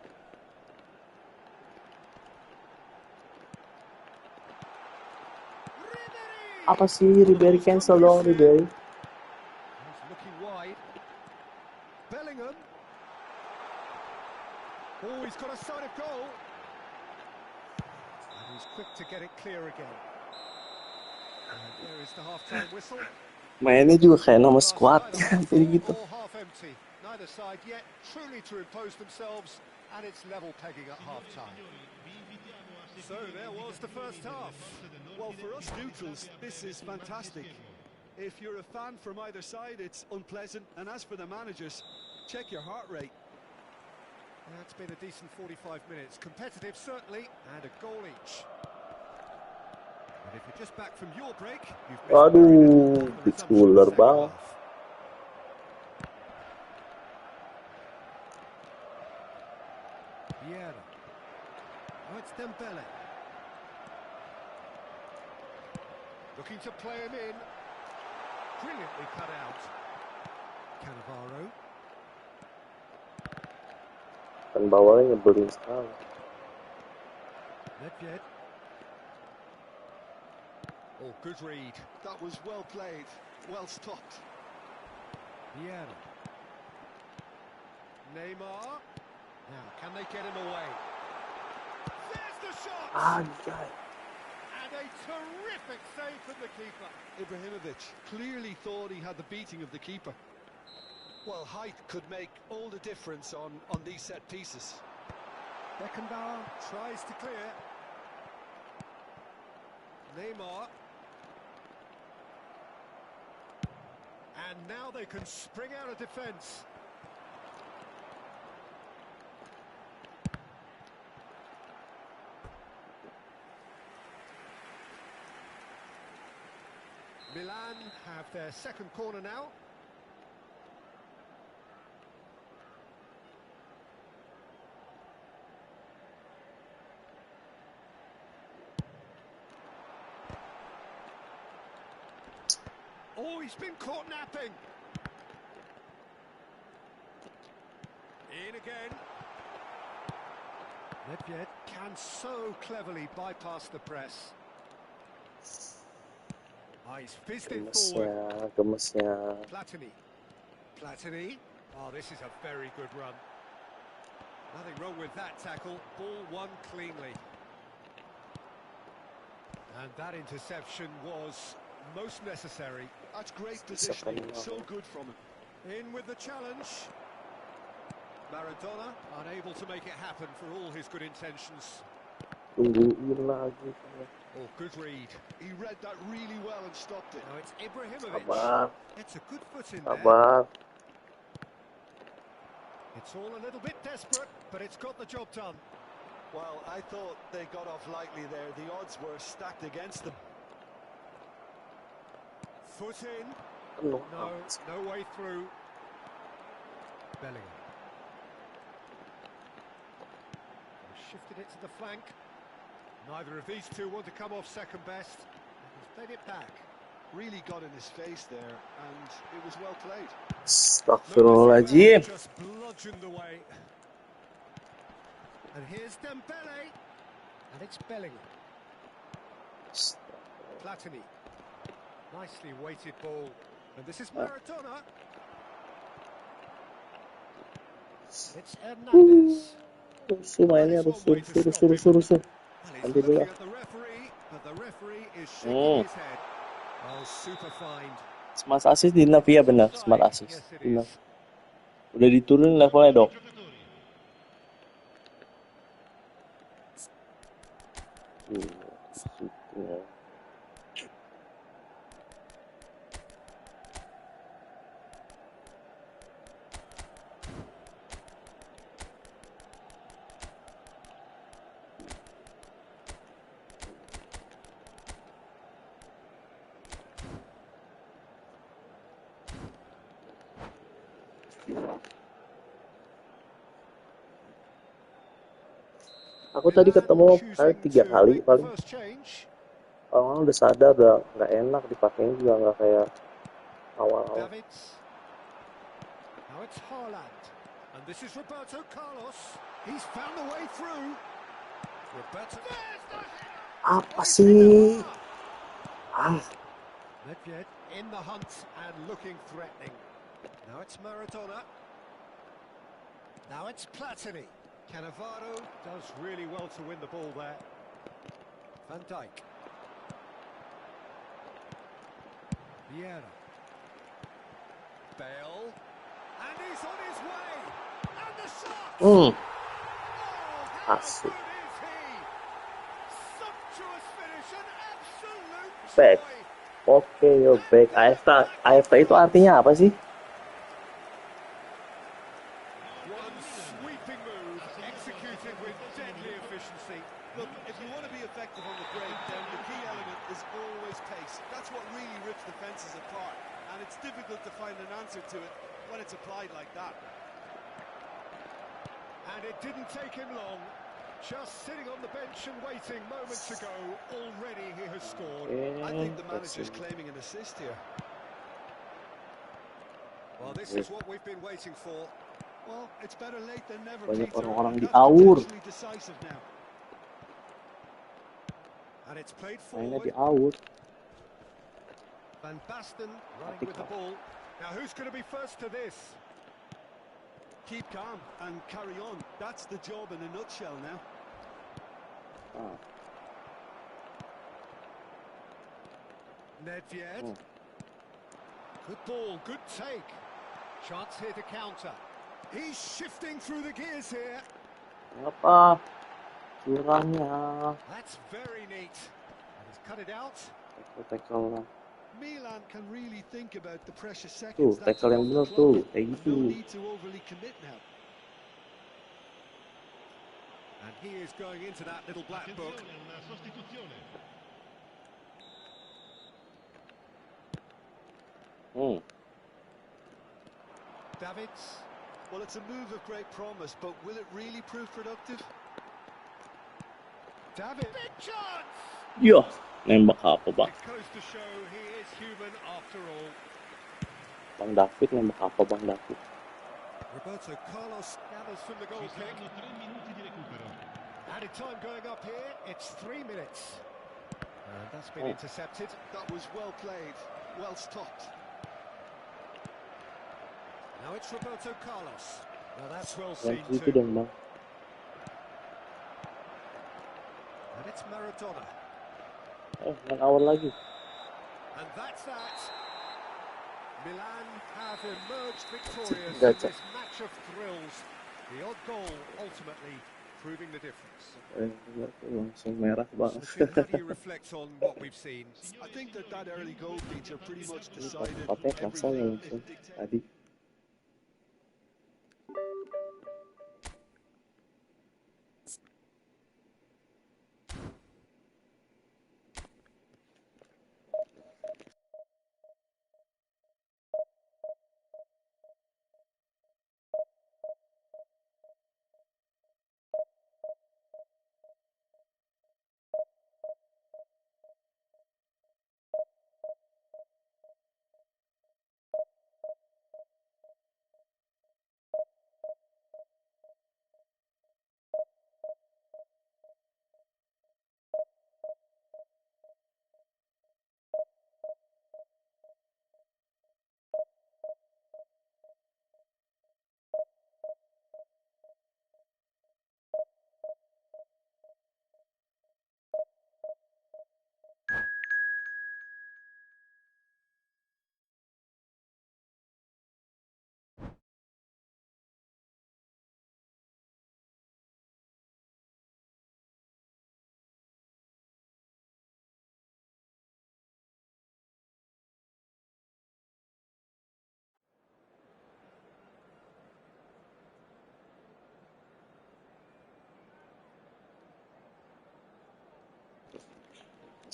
Ribery! Apa sih Ribery cancel dong Ribery? He's looking wide. Bellingham. Oh, he's got a sight of goal. And he's quick to get it clear again. And there is the half-time whistle. Mainnya juga kayak nama squad. Jadi gitu. Half empty. Neither side yet truly to impose themselves, and it's level pegging at half-time. So there was the first half. Well, for us neutrals, this is fantastic. If you're a fan from either side, it's unpleasant. And as for the managers, check your heart rate. It's been a decent 45 minutes. Competitive, certainly, and a goal each. And if you're just back from your break, you've missed Aduh, big schooler banget. Vieira. Oh, it's Dembele. Looking to play him in. Brilliantly cut out. Cannavaro. Kan bawahnya nyebelin sekali. Nedved. Oh, good read. That was well played, well stopped. Vieira. Neymar. Now, can they get him away? There's the shot! Anjay. And a terrific save from the keeper. Ibrahimovic clearly thought he had the beating of the keeper. Well, height could make all the difference on these set pieces. Beckenbauer tries to clear. Neymar. And now they can spring out of defence. Milan have their second corner now. Oh, he's been caught napping. In again. Nedved can so cleverly bypass the press. Oh, he's fizzed it forward. Gemesnya. Platini. Oh, this is a very good run. Nothing wrong with that tackle. Ball won cleanly. And that interception was most necessary. That's great positioning. So good from him. In with the challenge. Maradona unable to make it happen for all his good intentions. Tungguin lagi. Oh, good read. He read that really well and stopped it. Now it's Ibrahimovic. Sabar. It's a good foot in there. Sabar. It's all a little bit desperate, but it's got the job done. Well, I thought they got off lightly there. The odds were stacked against them. Foot in. No. No way through. Bellingham. Shifted it to the flank. Neither of these two want to come off second best. He's played it back. Really got in his face there, and it was well played. Astaghfirullahaladzim. Just bludgeoned away. And here's Dembele. And it's Bellingham. Platini. Nicely weighted ball. And this is Maradona. It's Hernandez. Rusuh mainnya, rusuh. Nanti dulu lah. Smart Assist di nerf ya, benar. Smart Assist di nerf. Udah diturunin levelnya dok. Aku tadi ketemu kali 3 kali paling. Orang udah sadar, udah nggak enak dipakainya juga nggak kayak awal-awal. Now it's Haaland, and this is Roberto Carlos. He's found a way through. Roberto. Apa sih? Nedved in the hunt and looking threatening. Now it's Maradona. Now it's Platini. Cannavaro does really well to win the ball there. Van Dijk. Vieira. Bale. And he's on his way. And the shot! Oh, how Asik. good is he? Sumptuous finish, an absolute Back. joy. Oke, you're back. AFK itu artinya apa sih? One sweeping move, executed with deadly efficiency. Look, if you want to be effective on the break, then the key element is always pace. That's what really rips defences apart, and it's difficult to find an answer to it when it's applied like that. And it didn't take him long. Just sitting on the bench and waiting moments ago, already he has scored. I think the manager's claiming an assist here. Well, this is what we've been waiting for. Well, it's better late than never, Banyak Peter. orang-orang di That's awur. potentially decisive now. And it's played Mainnya di forward. awur. Van Basten running with the ball. Now who's going to be first to this? Keep calm and carry on. That's the job in a nutshell now. Ah. Nedved. Good ball, good take. Chance here to counter. He's shifting through the gears here. Apa? Curangnya. That's very neat. And he's cut it out. Tackle orang. Milan can really think about the precious Tuh, seconds that tackle yang benar tuh. Kayak gitu. no need to overly commit now. And he is going into that little black book. Attenzione, una sostituzione. Davids. Well, it's a move of great promise, but will it really prove productive? David. Big chance! Yo, nembak apa bang? It goes to show he is human after all. Bang David nembak apa bang David? Roberto Carlos gathers from the goal Ci kick. saranno 3 minuti di recupero. Added time going up here, it's 3 minutes. And that's been intercepted. That was well played, well stopped. Now it's Roberto Carlos. Now that's well Yang seen itu too. dong bang. And it's Maradona. Yang awal lagi. And that's that. Milan have emerged victorious in Gotcha. this match of thrills. The odd goal ultimately proving the difference. Langsung merah bang. So, Jim, how do you reflect on what we've seen? I think that early goal feature pretty much decided Apa langsung everything. langsung tadi.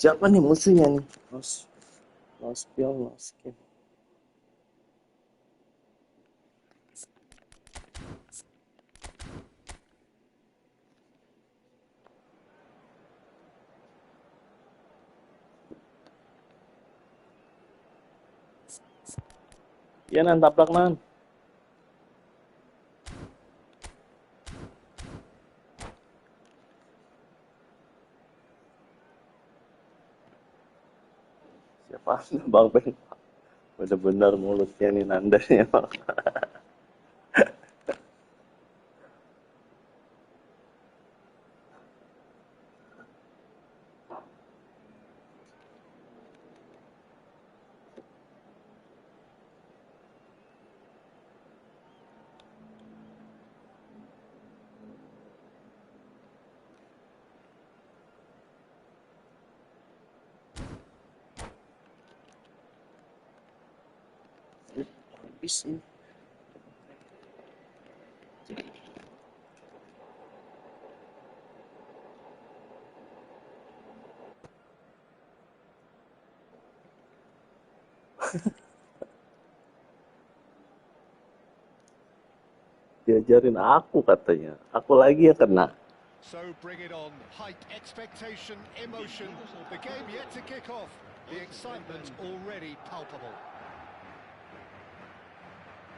Siapa nih musuhnya nih? Los Pion. Iya nan taplak nan. Siapa? Bang Peng. Bener-bener mulutnya nih nandanya bang. Habis ini. Diajarin aku katanya. Aku lagi ya kena. So bring it on. Hype, expectation, emotion. The game yet to kick off. The excitement already palpable.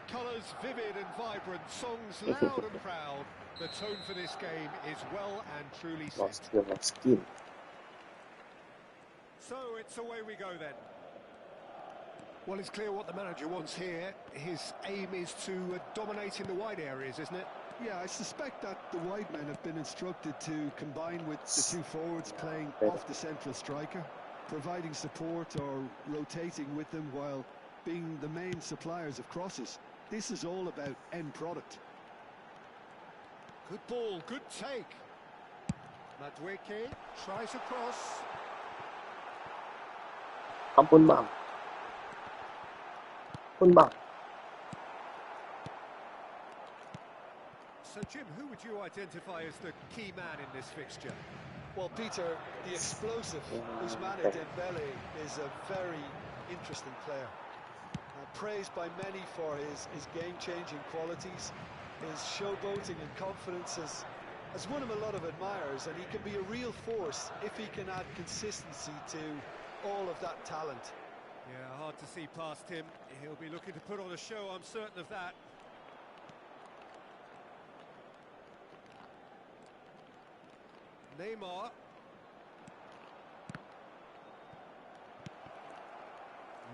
Colours vivid and vibrant, songs loud and proud. The tone for this game is well and truly set. Lost skill. So it's away we go then. Well, it's clear what the manager wants here. His aim is to dominate in the wide areas, isn't it? Yeah, I suspect that the wide men have been instructed to combine with the two forwards playing off the central striker, providing support or rotating with them while being the main suppliers of crosses. This is all about end product. Good ball, good take. Madueke tries a cross. Ampun bang. Ampun bang. So, Jim, who would you identify as the key man in this fixture? Well, Peter, the explosive Ousmane Dembele is a very interesting player. Praised by many for his game-changing qualities, his showboating and confidence has won him a lot of admirers, and he can be a real force if he can add consistency to all of that talent. Yeah, hard to see past him. He'll be looking to put on a show, I'm certain of that. Neymar.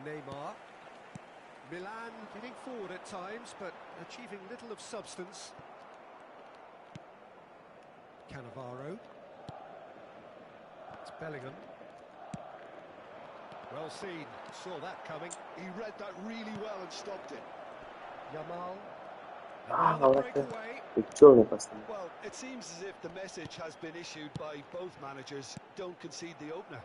Neymar. Milan getting forward at times, but achieving little of substance. Cannavaro. It's Bellingham. Well seen, saw that coming. He read that really well and stopped it. Yamal. Ah, Another oleh ke. breakaway. Lucu nih pasti. Well, it seems as if the message has been issued by both managers: don't concede the opener.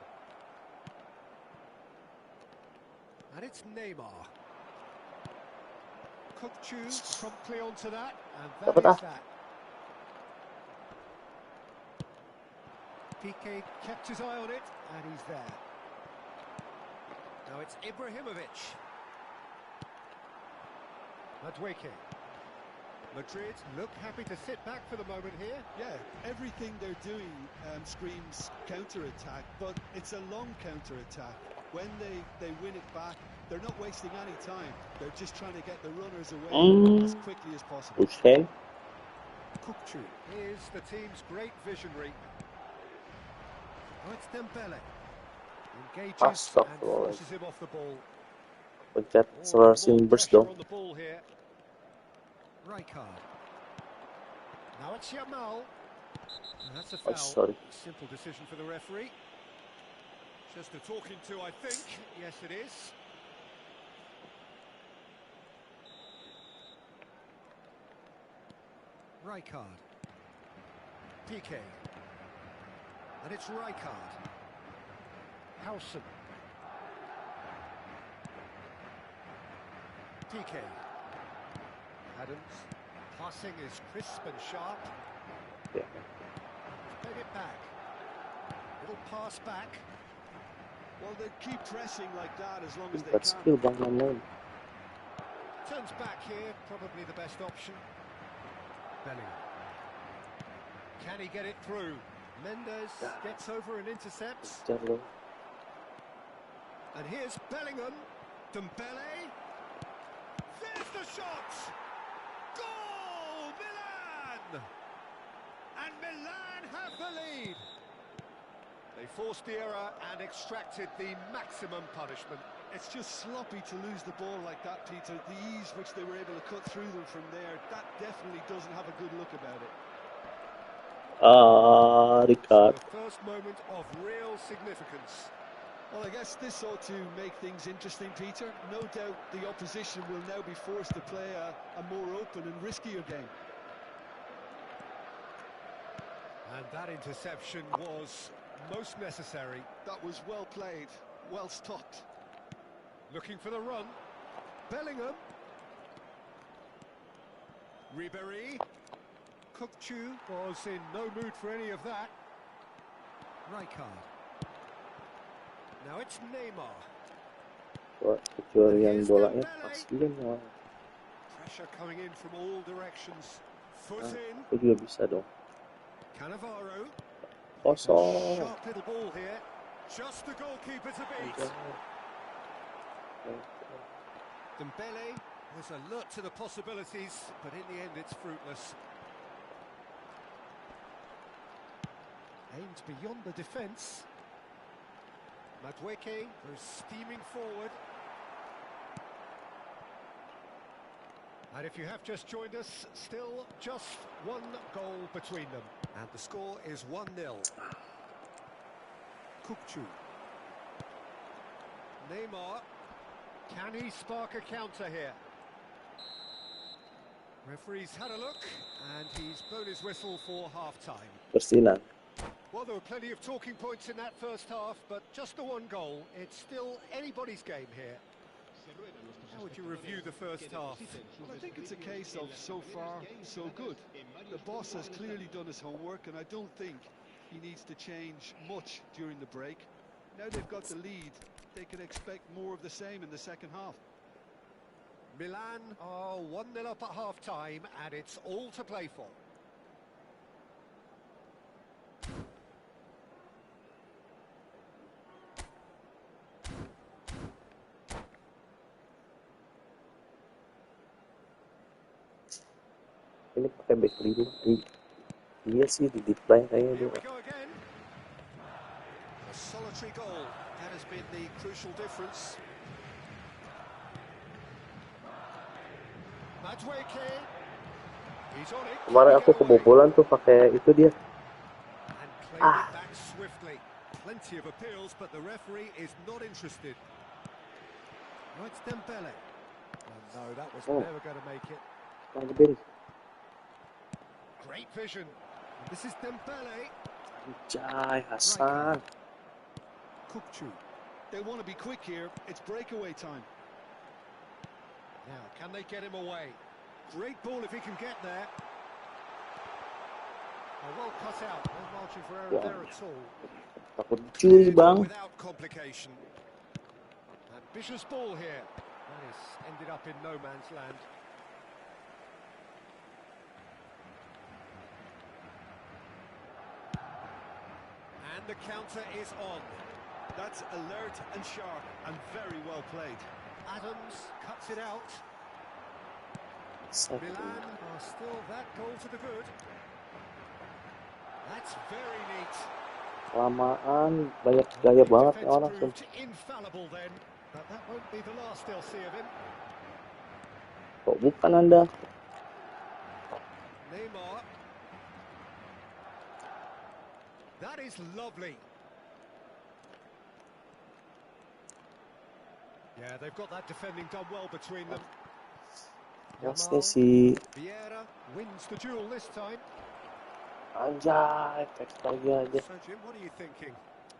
And it's Neymar. Kokchu promptly onto that, and that Dapat is that. Piqué kept his eye on it, and he's there. Now it's Ibrahimovic. Madueke. Madrid look happy to sit back for the moment here. Yeah, everything they're doing screams counter-attack, but it's a long counter-attack. When they win it back, they're not wasting any time. They're just trying to get the runners away as quickly as possible. Okay. Kokchu is the team's great visionary. Oh, it's Dembele. Engages and Astagfirullah. forces him off the ball. Pencet Oh, selarasin more burst pressure dong. on the ball here. Rijkaard. Now it's Yamal. And that's a Oh, foul. sorry. Simple decision for the referee. Just a talking to, I think. Yes, it is. Rijkaard. Piqué. And it's Rijkaard. Howson. Piqué. Adams. Passing is crisp and sharp. Yeah. Played it back. Little pass back. Well, they keep pressing like that as long as they That's skill can. bang naman. Turns back here, probably the best option. Bellingham. Can he get it through? Mendes gets over and intercepts. Kejar loh. And here's Bellingham. Dembele. There's the shot! Goal! Milan! And Milan have the lead. They forced the error and extracted the maximum punishment. It's just sloppy to lose the ball like that, Peter. The ease which they were able to cut through them from there, that definitely doesn't have a good look about it. Ricard. The first moment of real significance. Well, I guess this ought to make things interesting, Peter. No doubt the opposition will now be forced to play a more open and riskier game. And that interception was most necessary. That was well played, well stopped. Looking for the run. Bellingham. Ribéry. Kokchu was in no mood for any of that. Rijkaard. Now it's Neymar. Wah, pencurian bolanya pas dia mau. Pressure coming in from all directions. Foot in. Aku juga bisa dong. Cannavaro. Kosong. Sharp little ball here. Just the goalkeeper to beat. Dembele was alert to the possibilities, but in the end it's fruitless. Aimed beyond the defence. Madueke goes steaming forward. And if you have just joined us, still just one goal between them. And the score is 1-0. Kukçu. Neymar. Can he spark a counter here? Referee's had a look, and he's blown his whistle for half-time. Persinan. Well, there were plenty of talking points in that first half, but just the one goal. It's still anybody's game here. How would you review the first half? Well, I think it's a case of so far, so good. The boss has clearly done his homework, and I don't think he needs to change much during the break. Now they've got the lead, they can expect more of the same in the second half. Milan are 1-0 up at half-time, and it's all to play for. Ini pakai back lima. Iya sih di decline kayaknya Here dia. we go again. A solitary goal. That has been the crucial difference. Madweke. He's on it. Kemarin aku kebobolan tuh pakai itu dia. And played it back swiftly. Plenty of appeals, but the referee is not interested. No, it's Dembele. Oh, no, that was never going to make it. Great vision. This is Dembele. Anjay, Hasan. Kukçu. They want to be quick here, it's breakaway time. Now, can they get him away? Great ball if he can get there. Oh, well cut out. No margin for error there at all. Takut dicuri, Bang. Without complication. Ambitious ball here. That is ended up in no man's land. And the counter is on. That's alert and sharp and very well played. Adams cuts it out. Milan are still that goal to the good. That's very neat. Kelamaan, banyak gaya banget nih orang. Proved infallible then, but that won't be the last they'll see of him. Kok bukan Anda? Neymar. That is lovely. Yeah, they've got that defending done well between them. Harusnya si Vieira wins the duel this time. Anjay, teks lagi aja. So Jim, what are you thinking?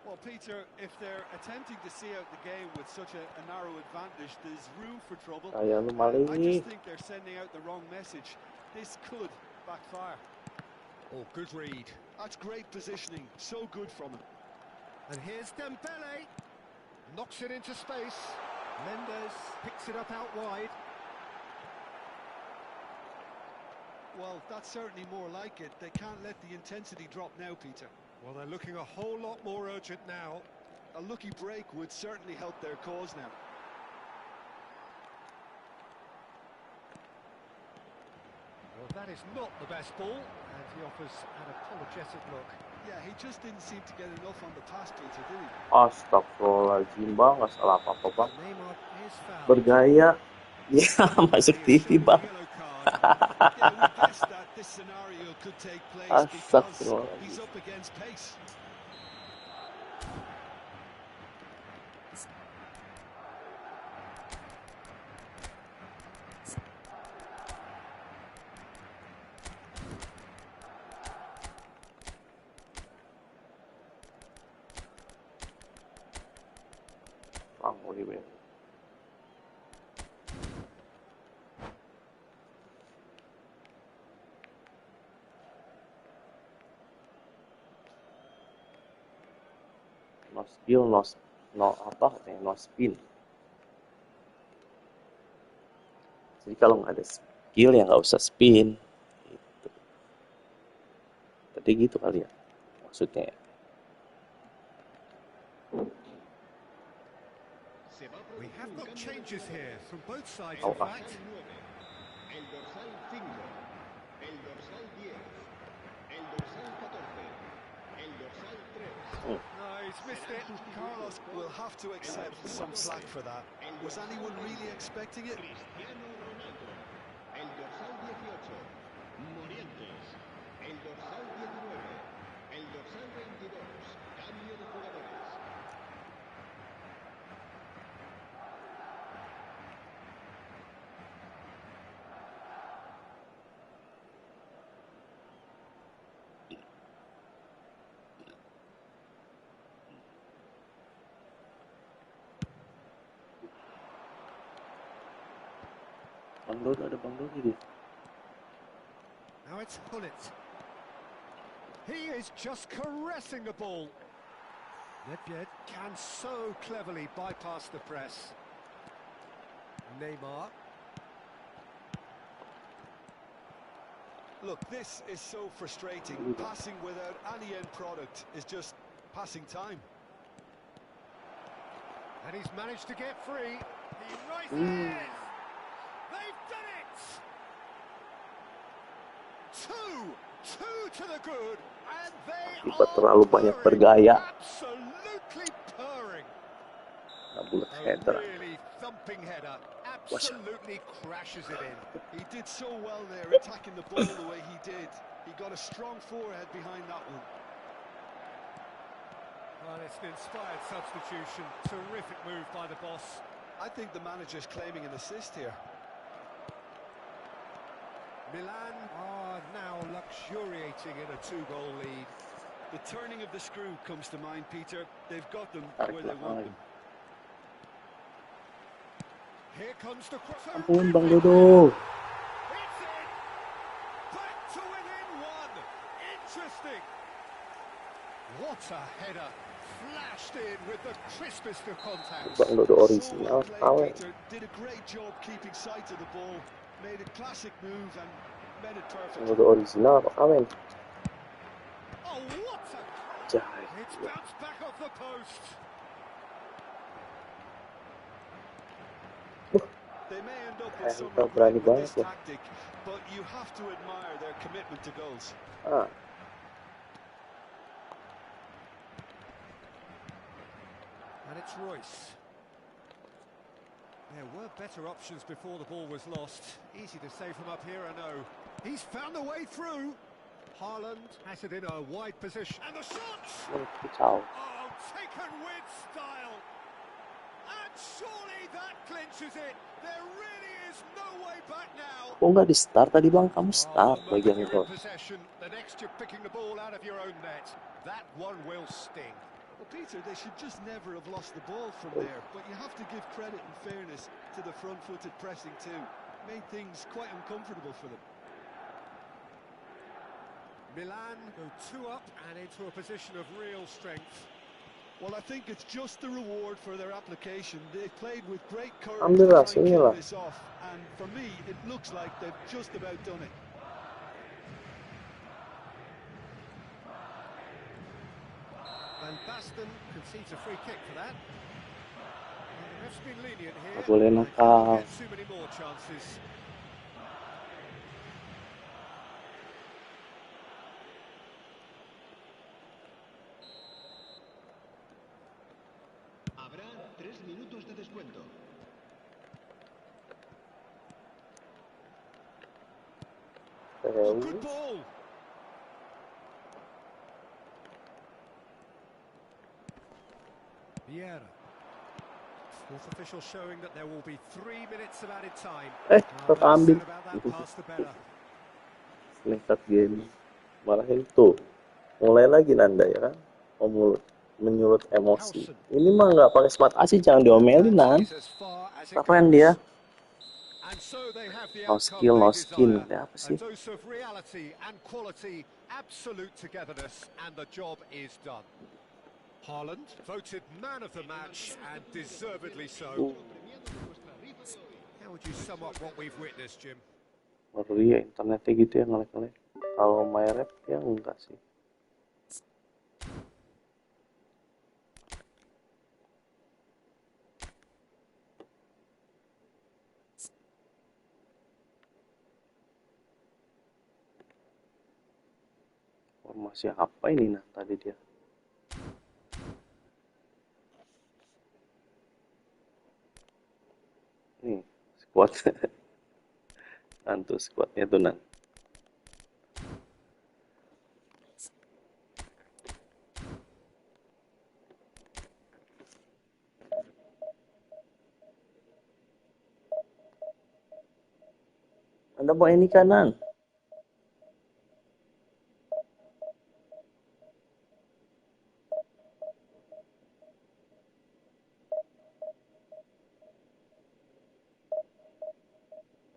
Well, Peter, if they're attempting to see out the game with such a narrow advantage, there's room for trouble. Kayak lu I maling. just think they're sending out the wrong message. This could backfire. Oh, good read. That's great positioning, so good from him. And here's Dembele. Knocks it into space. Mendes picks it up out wide. Well, that's certainly more like it. They can't let the intensity drop now, Peter. Well, they're looking a whole lot more urgent now. A lucky break would certainly help their cause now. Well, that is not the best ball, and he offers an apologetic look. Yeah, he just didn't seem to get enough on the pass, Peter, did he? Astagfirullahaladzim, Bang. Nggak salah apa-apa, Bang. Neymar is fouled. Bergaya. Ya, masuk TV, Bang. Yeah, we guessed that this scenario could take place because he's up against pace. Bang, mau di no skill, no apa katanya, no spin. Jadi kalau nggak ada skill ya nggak usah spin. Gitu. Tadi gitu kali ya maksudnya. We have got changes here from both sides, Oh, in fact. El dorsal 5, el dorsal 10, el dorsal 14, el dorsal 3. No, he's missed it. Carlos will have to accept some slack for that. Was anyone really expecting it? Cristiano Ronaldo, el Bang Dodo, ada Bang Dodo dia. Now it's Hullet. He is just caressing the ball. Nedved can so cleverly bypass the press. Neymar. Look, this is so frustrating. Passing without any end product is just passing time. And he's managed to get free. He races. They've done it. Two to the good, and they Kita terlalu banyak bergaya. Absolutely purring. Bulat A header. really thumping header. Absolutely crashes it in. He did so well there, attacking the ball the way he did. He got a strong forehead behind that one. Well, it's an inspired substitution. Terrific move by the boss. I think the manager's claiming an assist here. Milan are now luxuriating in a 2-goal lead. The turning of the screw comes to mind, Peter. They've got them where they want them. Here comes the cross. Ampun Bang Dodo. It's in. Back to within one. Interesting. What a header. Flashed in with the crispest of contacts. Bang Dodo original, kawan. Peter did a great job keeping sight of the ball. Made a classic move and made it perfect. Bang Dodo original apa kawan? Oh, what a... Jahit. It's bounced back off the post. They may end up with some berani regret with this banget ya. tactic, but you have to admire their commitment to goals. And it's Royce. There were better options before the ball was lost. Easy to say from up here, I know. He's found a way through. Haaland has it in a wide position. And the shot! Ciao. Oh, taken with style. And surely that clinches it. There really is no way back now. Kok nggak di start tadi Bang? Kamu start The moment bagian you're itu. in possession, the next you're picking the ball out of your own net. That one will sting. Well, Peter, they should just never have lost the ball from there, but you have to give credit and fairness to the front-footed pressing too. Made things quite uncomfortable for them. Milan go 2 up and into a position of real strength. Well, I think it's just the reward for their application. They played with great courage Ambil to try and sini kill lah. this off, and for me, it looks like they've just about done it. Van Basten concedes a free kick for that. Well, the ref's been lenient here. Boleh They nakal. can't get too many more chances. Habrá 3 minutos de descuento. Oh, good ball. Vieira. Fourth official showing that there will be 3 minutes of added time. Tetap Less ambil. said about that pass, the better. Nekat game. Malah itu. Mulai lagi Nanda ya kan. Menyulut emosi. Ini mah nggak pakai smart assist, jangan diomelin Nan. Keren dia. And so they have the No outcome skill, no they skin. desire. Kayak apa A sih? dose of reality and quality, absolute togetherness, and the job is done. Haaland voted man of the match, and deservedly so. How would you sum up what we've witnessed, Jim? Baru ya internetnya gitu ya ngelek-ngelek. Kalau my rap ya enggak sih. Formasi apa ini nah tadi dia? Nih, squad. Nanti squadnya tuh Nan. Anda bawa ini kanan.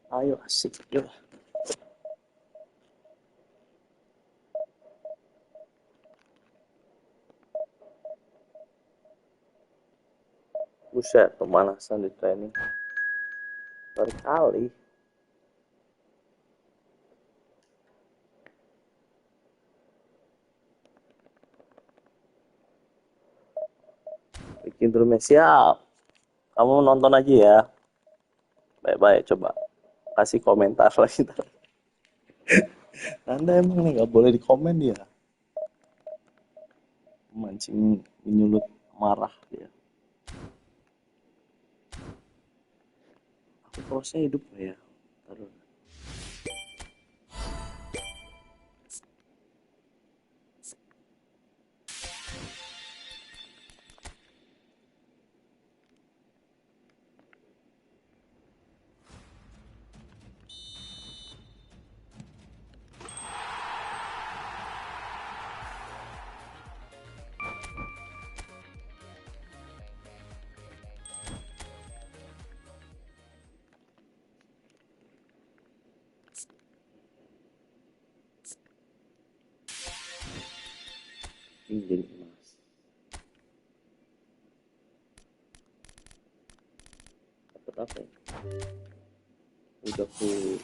Ayo asik, yuk. Buset, pemanasan di training. Berkali. Bikin drumnya siap. Kamu nonton aja ya. Baik-baik, coba kasih komentar lagi. Anda emang nih nggak boleh di komen ya. Mancing menyulut marah dia. Aku prosesnya hidup ya. Taruh. Ini jadi emas. Dapat apa ya? Udah full.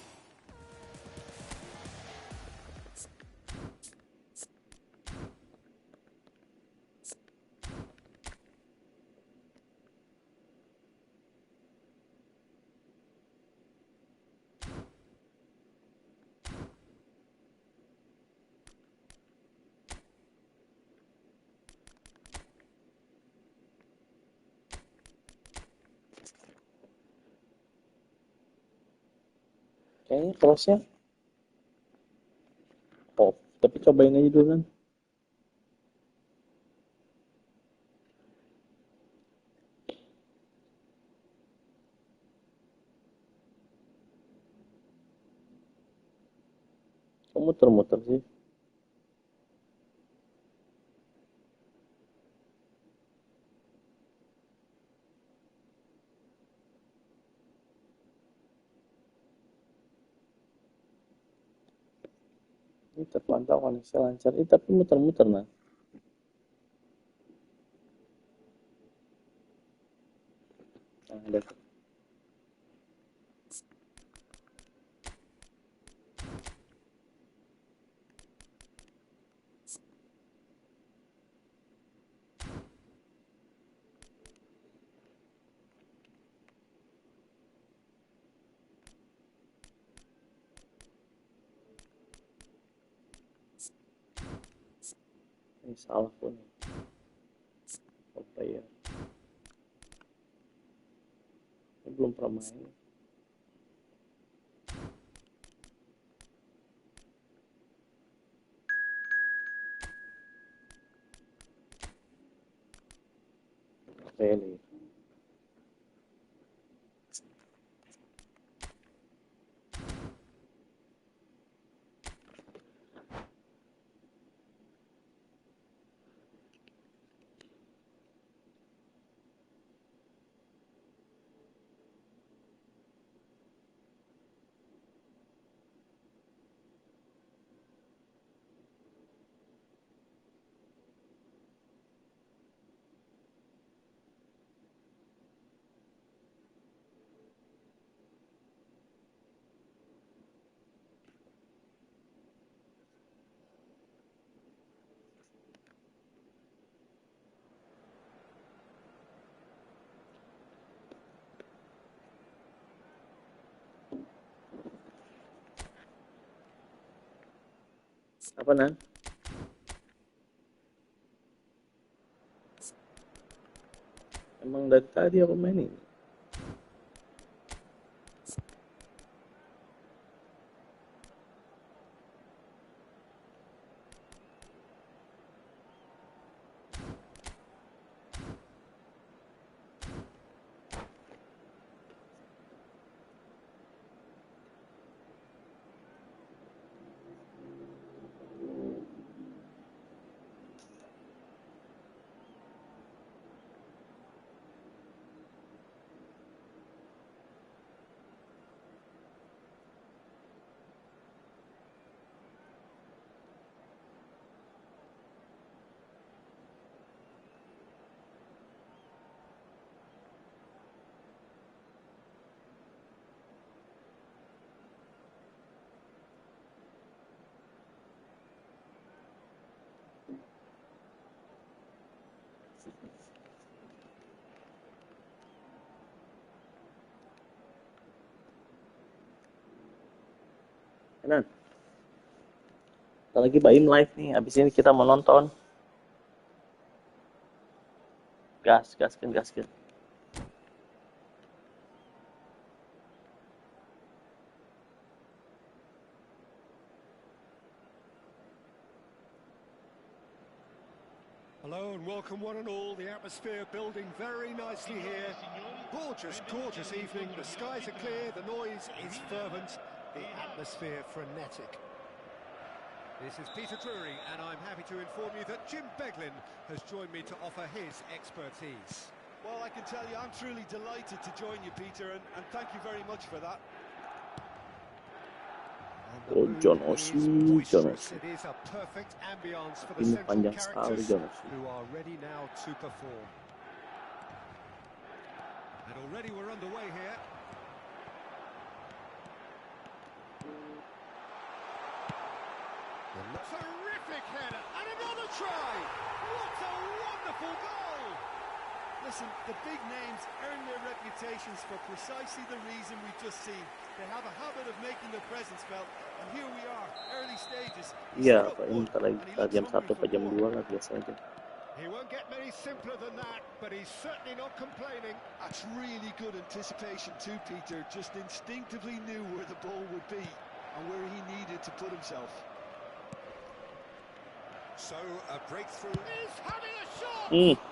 Kayaknya crossnya. Oh, tapi cobain aja dulu kan. Kok muter-muter sih? Ini terpantau koneksi lancar. Tapi muter-muter nah. Nah, ada. Ini salah pun. Apa ya? Ini belum pernah main. Really. Apa Nan? Emang dari tadi aku mainin. Kanan. Kita lagi Baim live nih. Abis ini kita mau nonton. Gaskan. Hello and welcome one and all. The atmosphere building very nicely here. Gorgeous evening. The skies are clear, the noise is fervent, the atmosphere frenetic. This is Peter Drury and I'm happy to inform you that Jim Beglin has joined me to offer his expertise. Well, I can tell you I'm truly delighted to join you, Peter, and thank you very much for that. Oh, John Ossie. It is a perfect ambience for the central Panjang sekali characters John Ossie. who are ready now to perform. And already we're underway here. Terrific header and another try. What a wonderful goal! Listen, the big names earn their reputations for precisely the reason we've just seen. They have a habit of making their presence felt, and here we are, early stages. Iya, ini kita jam 1 atau jam 2 lah biasanya. He won't get many simpler than that, but he's certainly not complaining. That's really good anticipation too, Peter. Just instinctively knew where the ball would be and where he needed to put himself. So, a breakthrough. He's having a shot!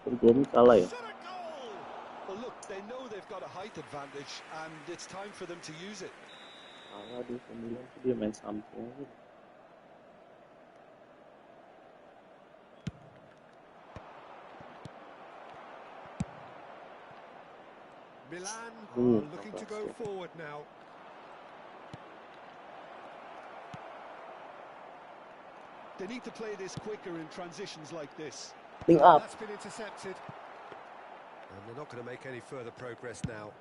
Bergoni kalah ya. Well, look, they know they've got a height advantage, and it's time for them to use it. Kalah di pemilihan dia main samping. Milan are looking to go forward now. They need to play this quicker in transitions like this. Link up. That's been intercepted. And they're not going to make any further progress now.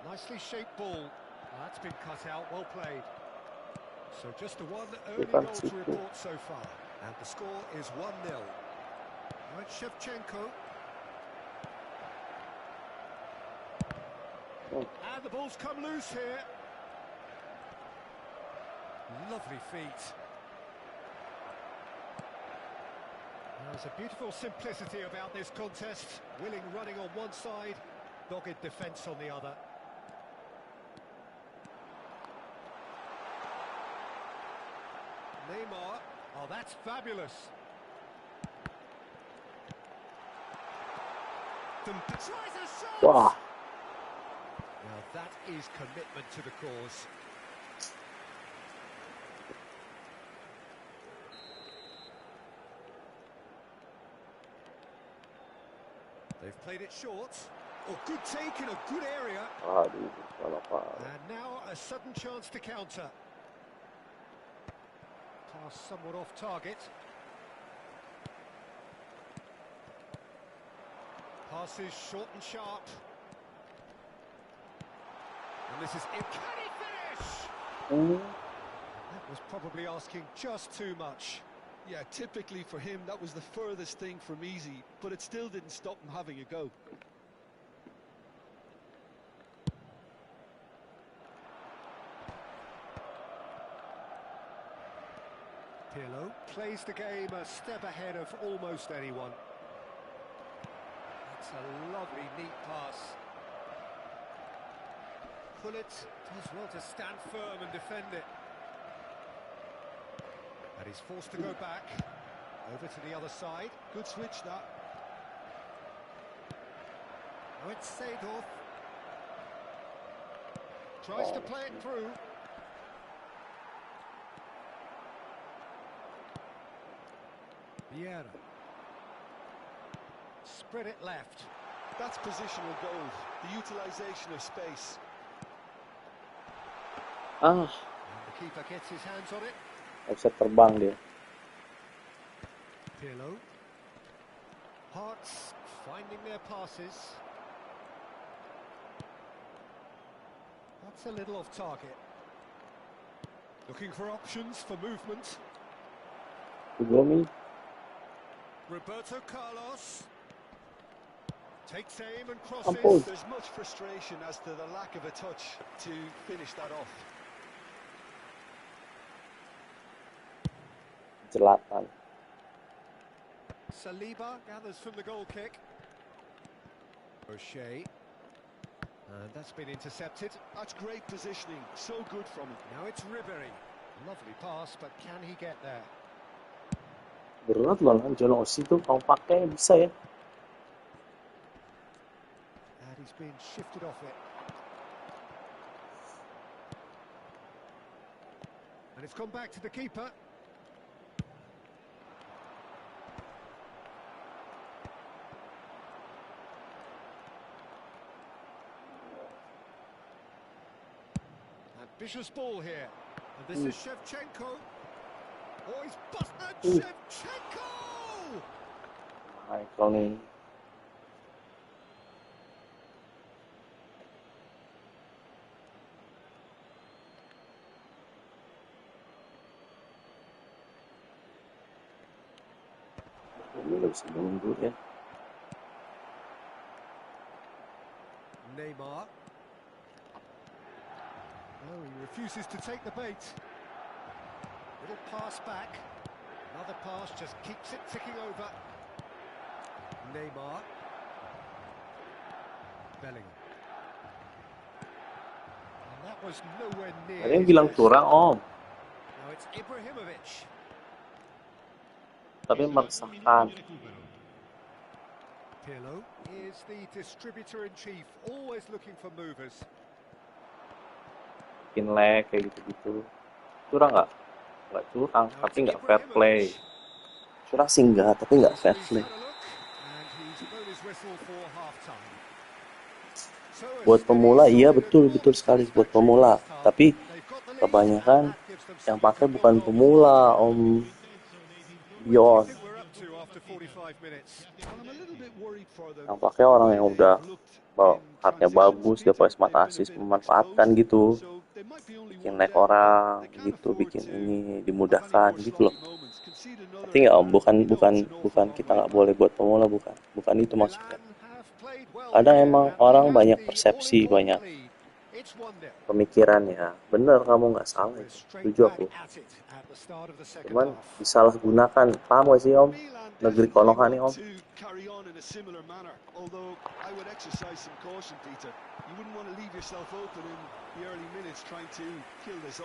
Nicely shaped ball. That's been cut out, well played. So just the one early goal to report so far. And the score is 1-0. Right, Shevchenko. And the ball's come loose here. Lovely feet. There's a beautiful simplicity about this contest. Willing running on one side, dogged defence on the other. Neymar. Oh, that's fabulous. Tries a shot! Wah. Now that is commitment to the cause. They've played it short. Oh, good take in a good area. Aduh, salah parah. And now a sudden chance to counter. Pass somewhat off target. Passes short and sharp. And this is it. Can he finish? That was probably asking just too much. Yeah, typically for him, that was the furthest thing from easy, but it still didn't stop him having a go. Pirlo plays the game a step ahead of almost anyone. That's a lovely, neat pass. Pullet does well to stand firm and defend it. And he's forced to go back, over to the other side. Good switch, that. Now it's Seedorf. Tries to play it through. Vieira. Spread it left. That's positional gold, the utilization of space. And the keeper gets his hands on it. Bisa terbang dia. Pirlo. Hearts finding their passes. That's a little off target. Looking for options for movement. Roberto Carlos takes aim and crosses. There's much frustration as to the lack of a touch to finish that off. Jelatan. Saliba gathers from the goal kick. O'Shea. And that's been intercepted. That's great positioning, so good from him. Now it's Ribery. Lovely pass, but can he get there? Berat loh John Osi tuh kalau pakai bisa ya. And he's been shifted off it. And it's come back to the keeper. Ambitious ball here. And this is Shevchenko. Oh, he's busted Shevchenko! Michael nih. Ini nggak bisa mundur ya. Neymar. Oh, he refuses to take the bait. Little pass back. Another pass, just keeps it ticking over. Neymar. Bellingham. And that was nowhere near. Ada yang bilang curang om. Now it's Ibrahimovic. Tapi meresahkan. Pirlo is the distributor-in-chief, always looking for movers. Bikin lag kayak gitu-gitu. Curang nggak? Nggak curang, tapi nggak fair play. Curang sih nggak, tapi nggak fair play. Buat pemula iya betul sekali buat pemula. Tapi kebanyakan yang pakai bukan pemula om Yon. Yang pakai orang yang udah hardnya bagus, dia pakai SmartAssist, memanfaatkan gitu, bikin like orang gitu, bikin ini dimudahkan gitu loh. Tapi nggak om, bukan kita nggak boleh buat pemula, bukan itu maksudnya. Kadang emang orang banyak persepsi, banyak pemikiran ya. Bener, kamu nggak salah, setuju aku. Cuman disalahgunakan, paham gak sih om? Negeri Konoha nih om.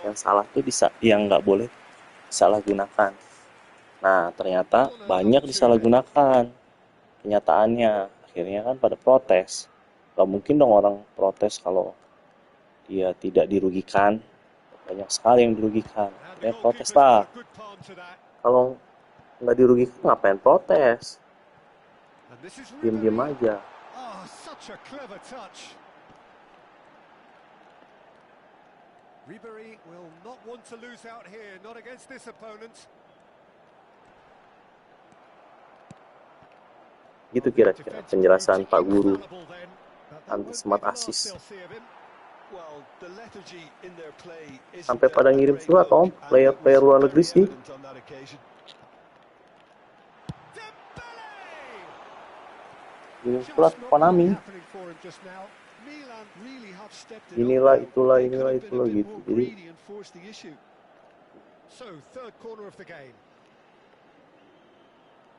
Yang salah tuh yang nggak boleh disalahgunakan. Nah ternyata banyak disalahgunakan kenyataannya. Akhirnya kan pada protes. Gak mungkin dong orang protes kalau dia tidak dirugikan. Banyak sekali yang dirugikan. Akhirnya protes lah. Kalau nggak dirugikan ngapain protes? Diam-diam aja. Ribery will not want to lose out here, not against this opponent. Gitu kira-kira penjelasan Pak Guru anti SmartAssist. Sampai pada ngirim surat om, player luar negeri sih. Ngirim surat Konami. Inilah itulah gitu. Jadi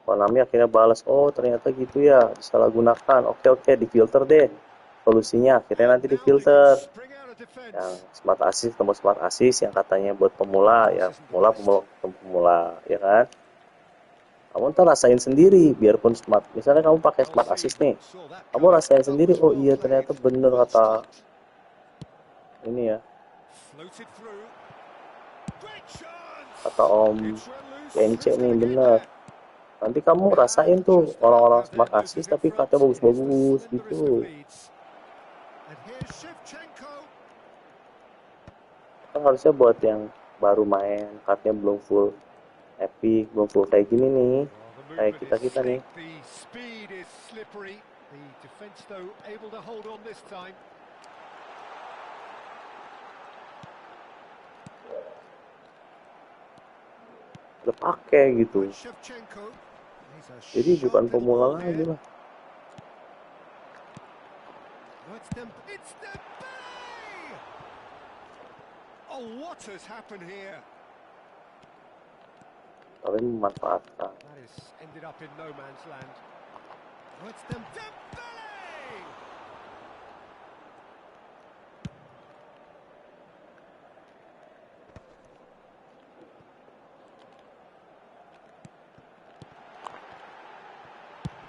Konami akhirnya balas, oh ternyata gitu ya, disalahgunakan. Oke, difilter deh. Solusinya akhirnya nanti difilter. Yang SmartAssist, tombol SmartAssist yang katanya buat pemula, ya pemula, ya kan? Kamu ntar rasain sendiri, biarpun misalnya kamu pakai SmartAssist nih, kamu rasain sendiri, oh iya ternyata bener kata ini ya, kata Om PNC nih bener. Nanti kamu rasain tuh orang-orang SmartAssist tapi katanya bagus-bagus gitu. Kan harusnya buat yang baru main, kartunya belum full epic, belum full kayak gini nih. Kayak kita nih. Udah pakai gitu. Jadi bukan pemula lagi lah. Oh, what has happened here? Tapi memanfaatkan. That is ended up in no man's land. Oh, it's Dembele!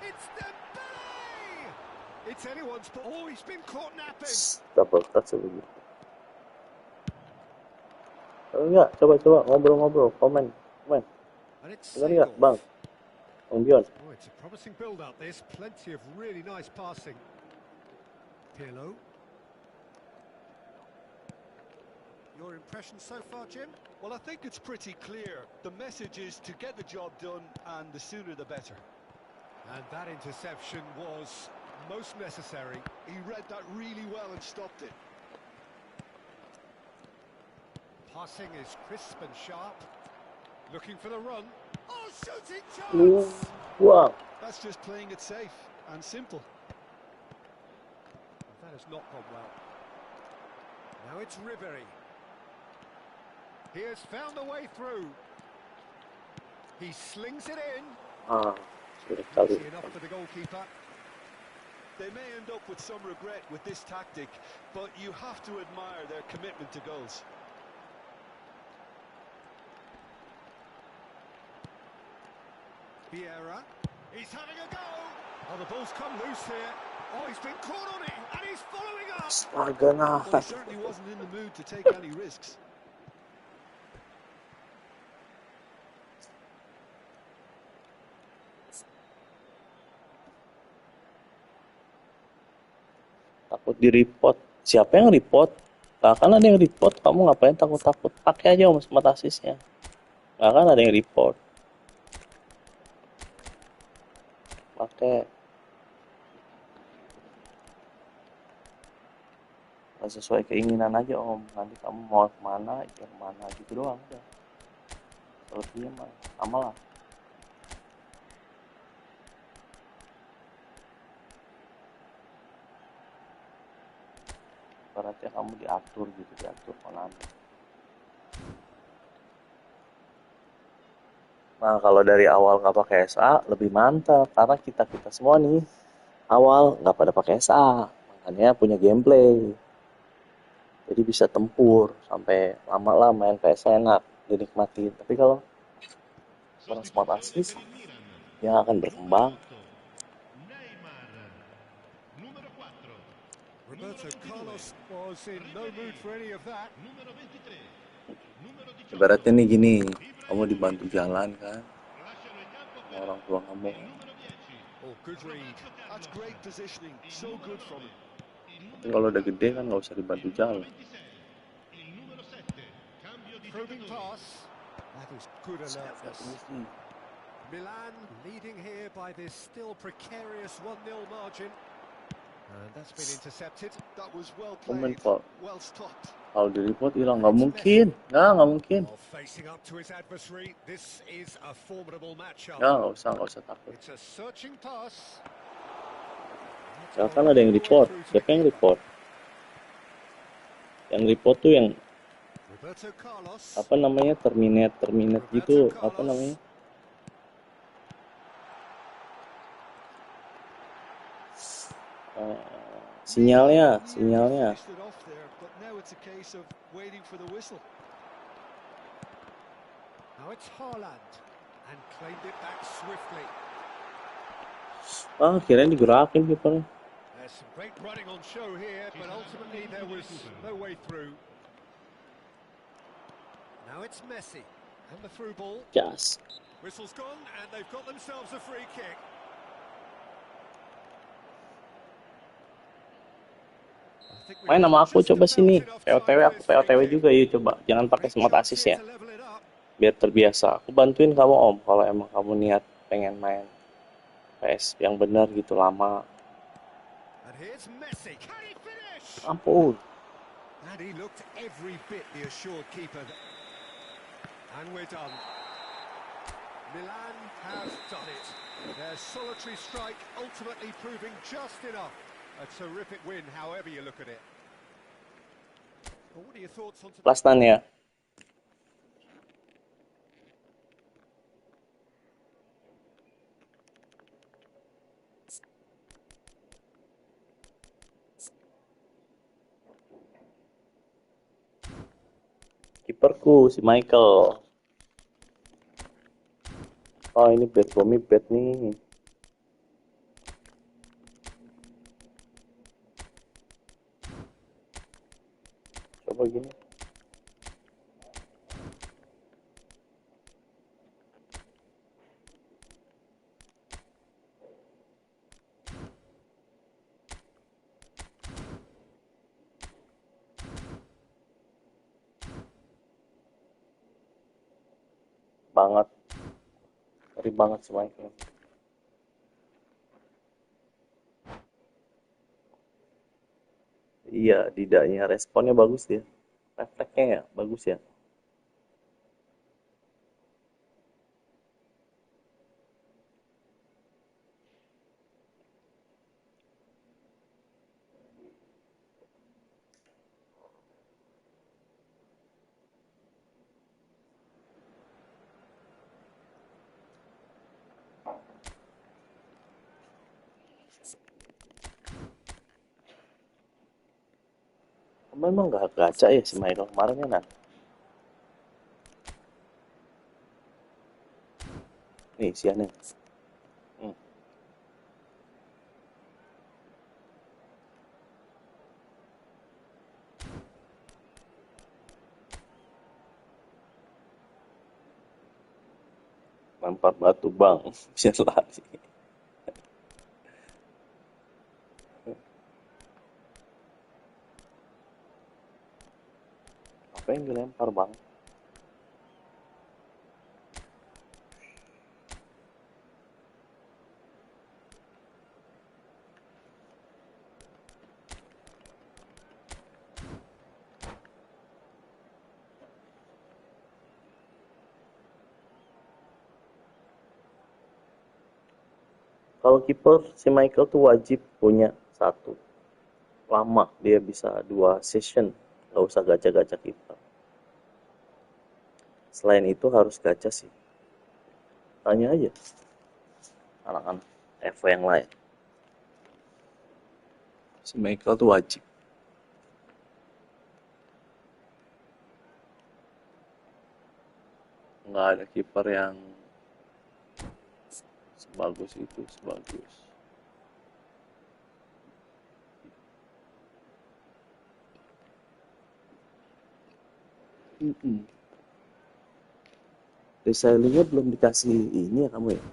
It's Dembele! It's anyone's ball. Oh, he's been caught napping. Double touch begitu. Enggak, coba ngobrol-ngobrol, komen. Dengar nggak, Bang? Bang Bion. Oh, it's a promising build-up. There's plenty of really nice passing. Pirlo. Your impression so far, Jim? Well, I think it's pretty clear. The message is to get the job done, and the sooner the better. And that interception was most necessary. He read that really well and stopped it. Passing is crisp and sharp. Looking for the run. Oh, shooting chance! Wow. That's just playing it safe and simple. That has not gone well. Now it's Ribery. He has found a way through. He slings it in. Easy enough for the goalkeeper. They may end up with some regret with this tactic, but you have to admire their commitment to goals. Vieira, he's having a go. Oh, the ball's come loose here. Oh, he's been caught on it, and he's following up. Well, he certainly wasn't in the mood to take any risks. Takut di report. Siapa yang report? Gak akan ada yang report. Kamu ngapain takut-takut? Pakai aja SmartAssist-nya. Gak akan ada yang report. Pakai. Gak sesuai keinginan aja Om. Nanti kamu mau kemana, ya kemana gitu doang. Udah. Selebihnya mah sama lah. Berarti kamu diatur konami. Nah kalau dari awal nggak pakai SA lebih mantap karena kita semua nih awal nggak pada pakai SA, makanya punya gameplay. Jadi bisa tempur sampai lama main PS enak dinikmatin. Tapi kalau orang SmartAssist yang akan berkembang. Roberto Carlos was in no mood for any of that. Ibaratnya nih gini, kamu dibantu jalan kan, orang tua kamu. Oh, good read. That's great positioning. So good from him. Tapi kalau udah gede kan nggak usah dibantu jalan. Probing pass. That is good alertness. Milan leading here by this still precarious 1-0 margin. And that's been intercepted. That was well played. Well stopped. Kalau di report hilang nggak mungkin. Facing up to his adversary, this is a formidable matchup. Nggak usah takut. It's a searching pass. Misalkan ada yang report, siapa yang report? Yang report tuh yang Roberto Carlos. apa namanya terminate gitu, apa namanya? Sinyalnya. Now it's Haaland and claimed it back swiftly. Kirain digerakin kipernya. There's some great running on show here, but ultimately there was no way through. Now it's Messi and the through ball. Jas. Whistle's gone, and they've got themselves a free kick. I think we've Main got sama aku just coba about sini. enough time POTW for aku this free POTW kick. juga yuk coba. Jangan pakai Great smart chance assist here ya. to level it up. Biar terbiasa. Aku bantuin kamu Om kalau emang kamu niat pengen main PS yang benar gitu lama. And here's Messi. Can he finish? Ampun. And he looked every bit the assured keeper. And we're done. Milan has done it. Their solitary strike ultimately proving just enough. A terrific win, however you look at it. Well, what are your thoughts on Last stand ya. Kiperku si Michael. Oh ini bad Bomi bad nih. Coba gini. Banget. Ngeri banget si Michael. Iya, tidaknya responnya bagus ya. Refleksnya ya, bagus ya. Memang nggak gacha ya si Michael kemarin ya nah. Nih siannya. Lempar batu bang, bisa lari. Apa yang dilempar bang? Kalau kiper si Michael tuh wajib punya satu. Lama dia bisa 2 session, nggak usah gacha-gacha kiper. Selain itu harus gacha sih. Tanya aja anak-anak Evo yang lain. Si Michael tuh wajib. Nggak ada kiper yang sebagus itu, sebagus. Resellingnya belum dikasih ini ya kamu ya?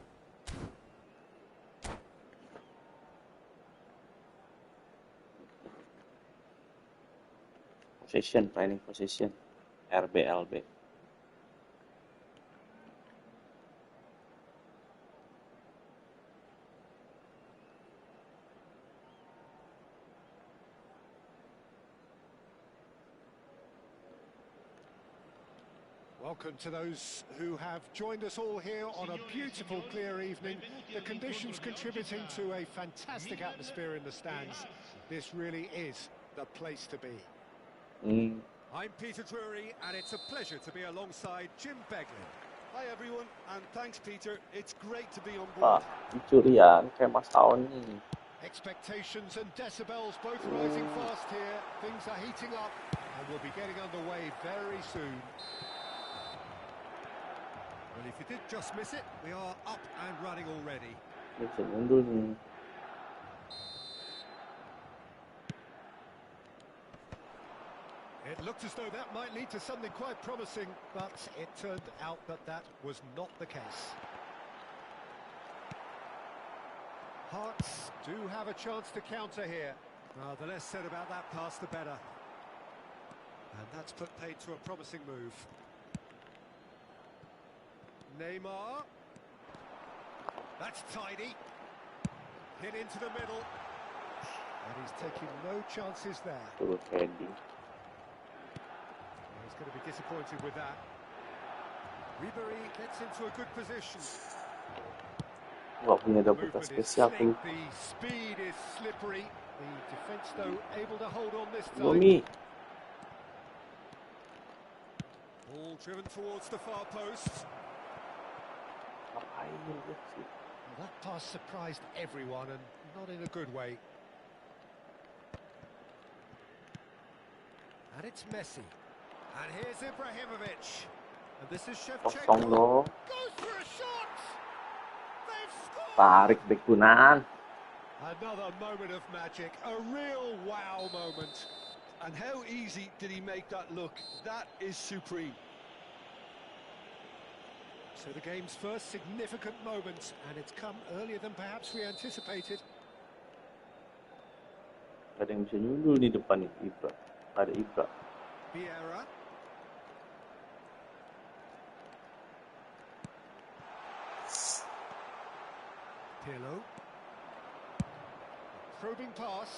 Position, training position, RBLB. Welcome to those who have joined us all here on a beautiful, clear evening. The conditions contributing to a fantastic atmosphere in the stands. This really is the place to be. I'm Peter Drury, and it's a pleasure to be alongside Jim Beglin. Hi everyone, and thanks Peter. It's great to be on board. Pencurian kayak Mas Aon nih. Expectations and decibels both rising fast here. Things are heating up, and we'll be getting underway very soon. Well, if you did just miss it, we are up and running already. Bisa mundur nih. It looked as though that might lead to something quite promising, but it turned out that that was not the case. Hearts do have a chance to counter here. The less said about that pass, the better. And that's put paid to a promising move. Neymar. That's tidy. Hit into the middle. And he's taking no chances there. Terus heading. He's going to be disappointed with that. Ribery gets into a good position. Nggak punya double Movement touch is spesial slick, tuh. the speed is slippery. The defence, though, able to hold on this time. Gomi. Ball driven towards the far post. Ngapain dia sih? Well, that pass surprised everyone, and not in a good way. And it's Messi. And here's Ibrahimovic. And this is Kosong Shevchenko. dong. Goes for a shot! They've scored! Tarik bek Tunan. Another moment of magic, a real wow moment. And how easy did he make that look? That is supreme. So the game's first significant moment, and it's come earlier than perhaps we anticipated. Ada yang bisa nyundul di depan nih, Ibra. Ada Ibra. Vieira. Pirlo. Probing pass.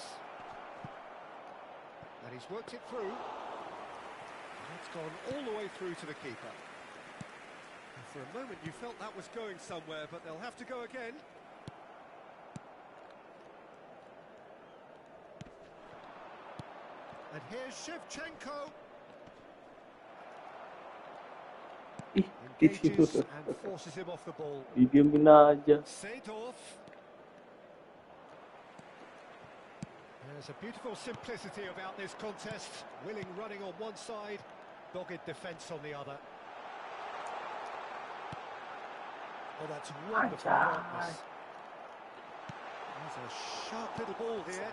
And he's worked it through. And it's gone all the way through to the keeper. And for a moment you felt that was going somewhere, but they'll have to go again. And here's Shevchenko. Engages and forces him off the ball. Didiamin aja. Seedorf. There's a beautiful simplicity about this contest. Willing running on one side, dogged defence on the other. Oh, that's wonderful alertness. There's a sharp little ball here.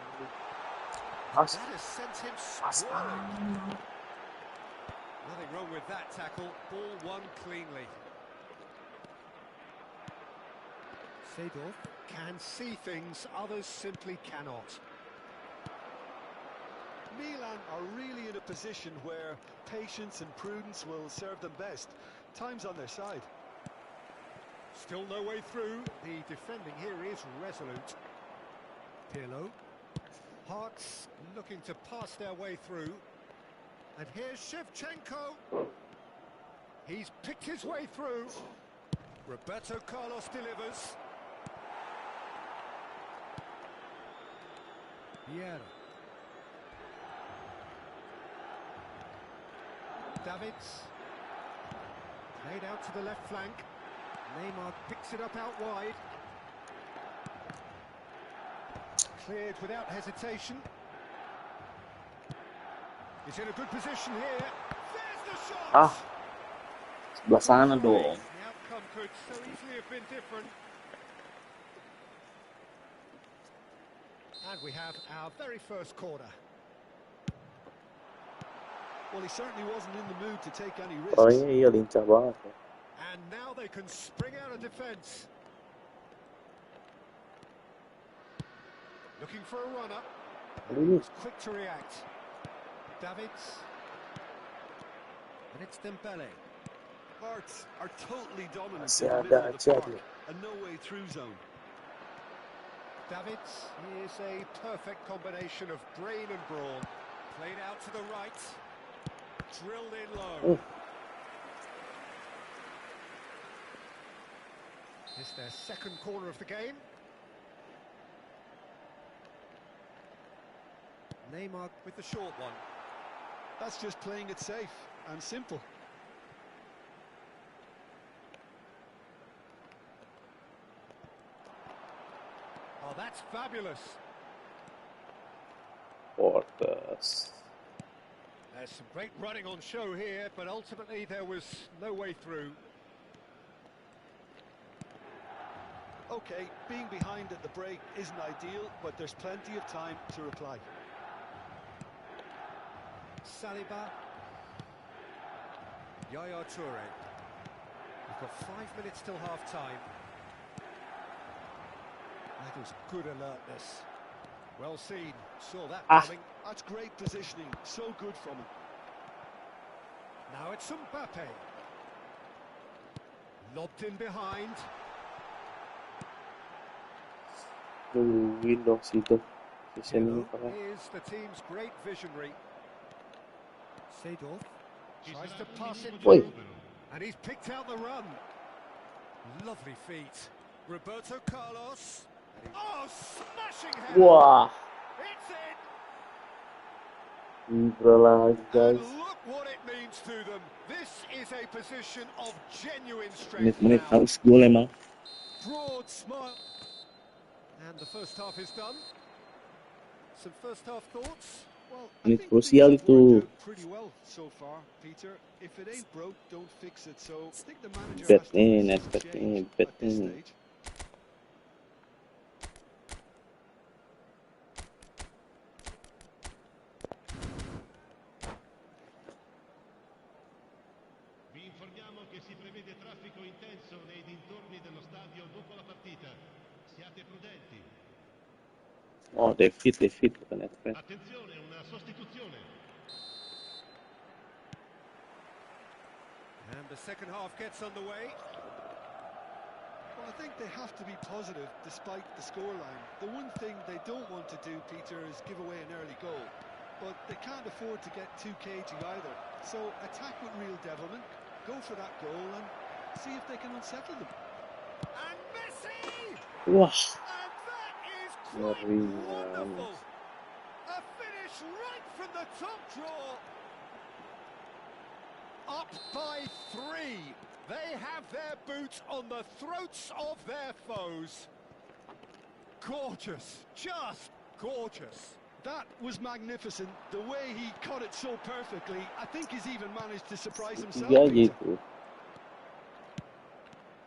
That has sent him sprawling. Nothing wrong with that tackle. Ball won cleanly. Seedorf can see things others simply cannot. Milan are really in a position where patience and prudence will serve them best. Time's on their side. Still no way through. The defending here is resolute. Pirlo. Hearts looking to pass their way through. And here's Shevchenko. He's picked his way through. Roberto Carlos delivers. Vieira. Davids. Played out to the left flank. Neymar picks it up out wide. Cleared without hesitation. He's in a good position here. There's the shot! Sebelah sana dong. The outcome could so easily have been different. And we have our very first corner. Well, he certainly wasn't in the mood to take any Orangnya risks. iya lincah banget ya. And now they can spring out of defence. Looking for a runner. Ini He's quick to react. Davids. And it's Dembele. Hearts are totally dominant Masih in the ada middle of the aja park. dia. A no-way through zone. Davids is a perfect combination of brain and brawn. Played out to the right. Drilled in low. It's their second corner of the game. Neymar with the short one. That's just playing it safe and simple. Oh, that's fabulous. Portes. There's some great running on show here, but ultimately there was no way through. Okay, being behind at the break isn't ideal, but there's plenty of time to reply. Saliba. Yaya Toure. We've got 5 minutes till half-time. That is good alertness. Well seen. Saw that coming. That's great positioning. So good from him. Now it's Mbappe. Lobbed in behind. Nungguin dong situ. Sisa Pirlo ini parang. is the team's great visionary. Seedorf tries to pass it Oi. through, and he's picked out the run. Lovely feet. Roberto Carlos. Oh, smashing header! Wah, It's Ibra lagi in! guys. And look what it means to them. This is a position of genuine strength Menit-menit now. harus gol emang. Broad smile. And the first half is done. Some first half thoughts? Well, Ini I think krusial things have worked itu. out pretty well so far, Peter. If it ain't broke, don't fix it. So I think the manager Bet has to nih, make net some bet change nih, at bet this nih. stage. Vi informiamo che si prevede traffico intenso nei dintorni dello stadio dopo la partita. Siate prudenti. Oh, David bukan Edwin. Attenzione, una sostituzione. And the second half gets underway. Well, I think they have to be positive despite the scoreline. The one thing they don't want to do, Peter, is give away an early goal. But they can't afford to get too cagey either. So attack with real devilment, go for that goal and see if they can unsettle them. And Messi! Wah, And that is quite ngeri wonderful. banget. A finish right from the top draw. Up by 3. They have their boots on the throats of their foes. Gorgeous, just gorgeous. That was magnificent. The way he caught it so perfectly, I think he's even managed to surprise himself, Tiga Peter. gitu.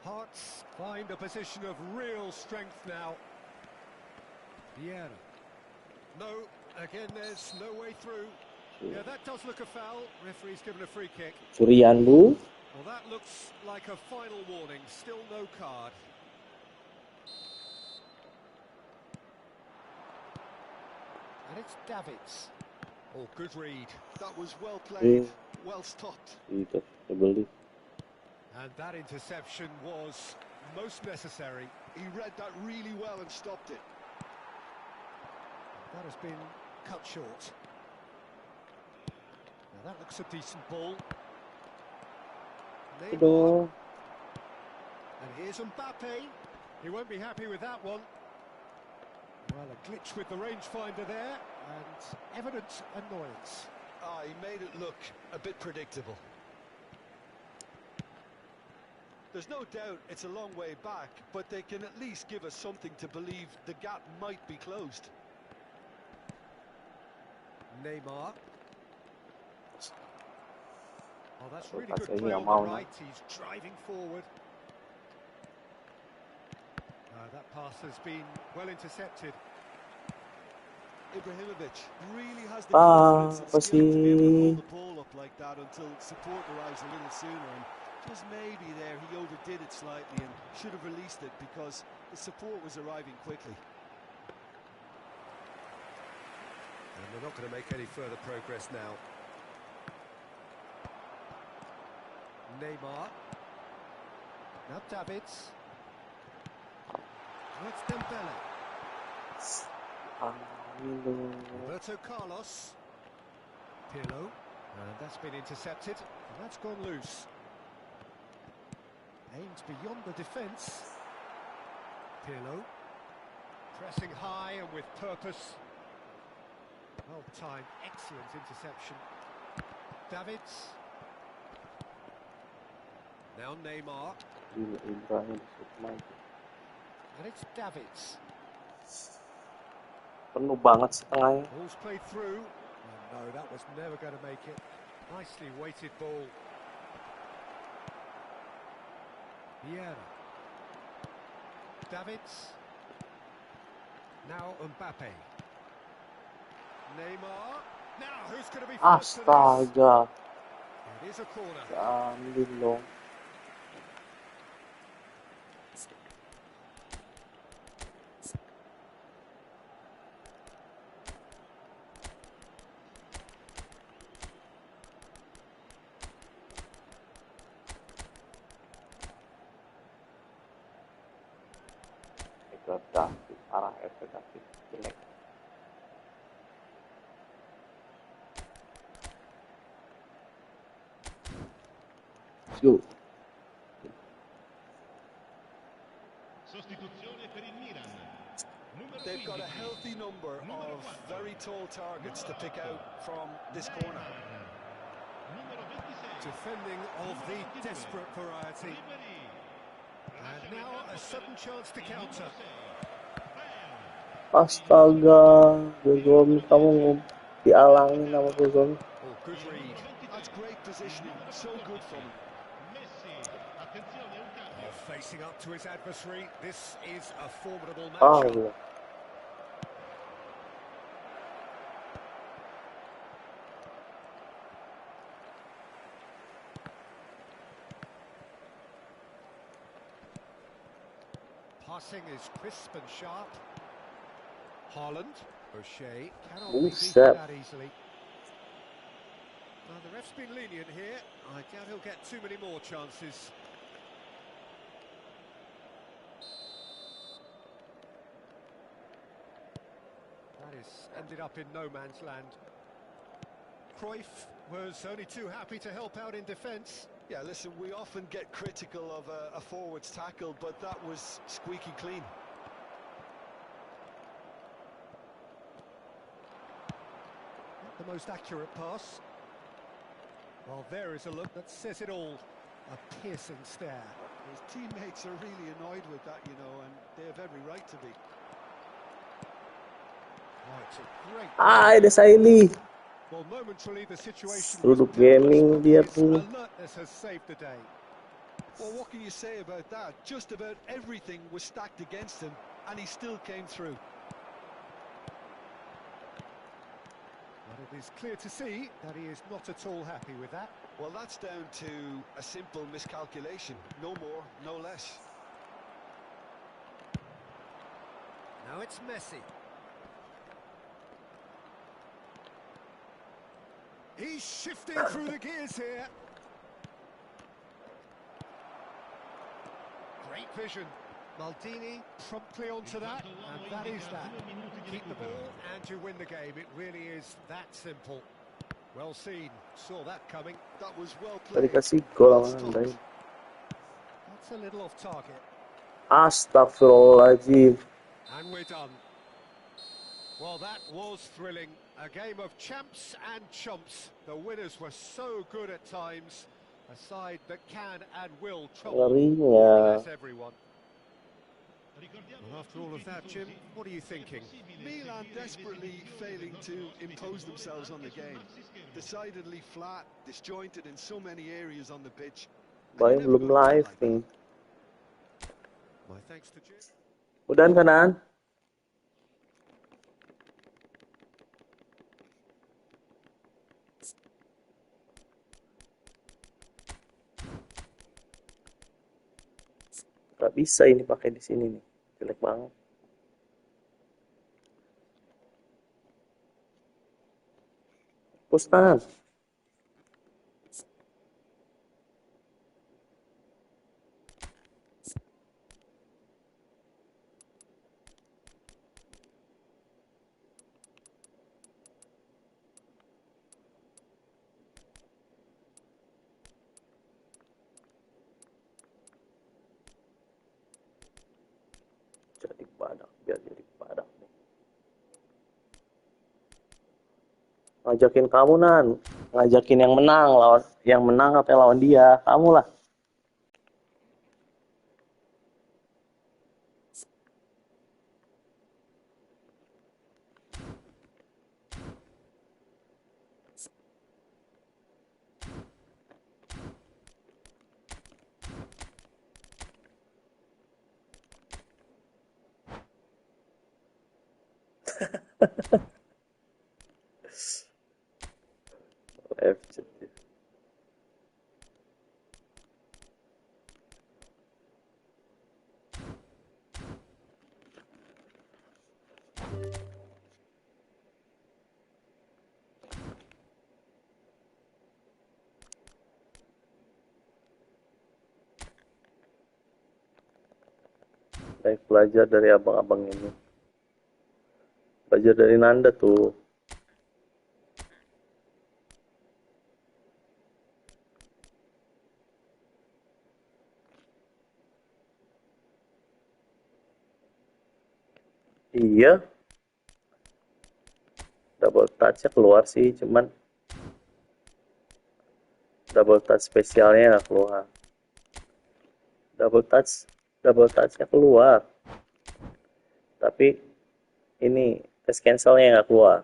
Hearts find a position of real strength now. Vieira. No, again, there's no way through. Yeah, that does look a foul. Referee's given a free kick. Curian bu. Well, that looks like a final warning. Still no card. And it's Davids. Oh, good read. That was well played, Eh. well stopped. Itu, beli. And that interception was most necessary. He read that really well and stopped it. That has been cut short. Now that looks a decent ball. Neymar. Aduh. And here's Mbappe. He won't be happy with that one. Well, a glitch with the rangefinder there, and evident annoyance. Ah, he made it look a bit predictable. There's no doubt it's a long way back, but they can at least give us something to believe the gap might be closed. Neymar. Oh, that's really That's good a play on amount, the huh? right. He's driving forward. That pass has been well intercepted. Ibrahimovic really has the Ah, confidence and apa skill to be able to sih? hold the ball up like that until support arrives a little sooner. And just maybe there he overdid it slightly and should have released it because the support was arriving quickly. And we're not going to make any further progress now. Neymar. Now Davids. Now it's Dembele. Roberto Carlos. Pirlo. And that's been intercepted. And that's gone loose. Aims beyond the defence. Pirlo. Pressing high and with purpose. Well timed, excellent interception. Davids. Now Neymar. And it's Davids. Penuh banget setengahnya. Ball's played through. Oh, no, that was never going to make it. Nicely weighted ball. Vieira. Davids. Now Mbappe. Neymar. Now, who's going to be first to this? Astaga. It is a corner. Ambil dong. Kaki, arah efek kaki jelek. Let's go. Sostituzione per il Milan. Numero They've got a 15. healthy number of very tall targets to pick out from this corner. Numero 26. Defending of the desperate variety. And now a sudden chance to counter. Astaga, Gozon, kamu dialangin sama Gozon. Oh, good read. That's great positioning, so good from him. Messi. Attenzione, un cambio. Facing up to his adversary, this is a formidable Ah, matchup. iya. Passing is crisp and sharp. Haaland. O'Shea cannot Ooh, be beaten set. that easily. Well, the ref's been lenient here. I doubt he'll get too many more chances. That has ended up in no man's land. Cruyff was only too happy to help out in defence. Yeah, listen, we often get critical of a forward's tackle, but that was squeaky clean. Not the most accurate pass. Well, there is a look that says it all. A piercing stare. His teammates are really annoyed with that, you know, and they have every right to be. Oh, it's a great... Ah, ada Saili. Well, momentarily the situation Duduk was perilous, gaming but dia his tuh. alertness has saved the day. Well, what can you say about that? Just about everything was stacked against him, and he still came through. But it is clear to see that he is not at all happy with that. Well, that's down to a simple miscalculation. No more, no less. Now it's Messi. He's shifting through the gears here. Great vision. Maldini promptly onto that, and that is that. Keep the ball and you win the game. It really is that simple. Well seen. Saw that coming. That was well Tadi played. kasih gol Well sama stopped. Andai. That's a little off target. Astagfirullahaladzim. And we're done. Well, that was thrilling. A game of champs and chumps. The winners were so good at times. A side that can and will trouble more or less everyone. Well, after all of that, Jim, what are you thinking? Milan desperately failing to impose themselves on the game. Decidedly flat, disjointed in so many areas on the pitch. And Baik, you're never belum gonna win live like nih. My thanks to Jim. Udahan kanan? Gak bisa ini pakai di sini nih. Jelek banget. Pustan. Jadi padak, biar jadi padak nih. Ngajakin kamu Nan, ngajakin yang menang lawan, yang menang apa yang lawan dia, kamu lah. F chat ya. Baik, belajar dari abang-abang ini. Belajar dari Nanda tuh. Iya, double touch-nya keluar sih, cuman double touch spesialnya nggak keluar. Double touch-nya keluar. Tapi ini test cancel-nya nggak keluar.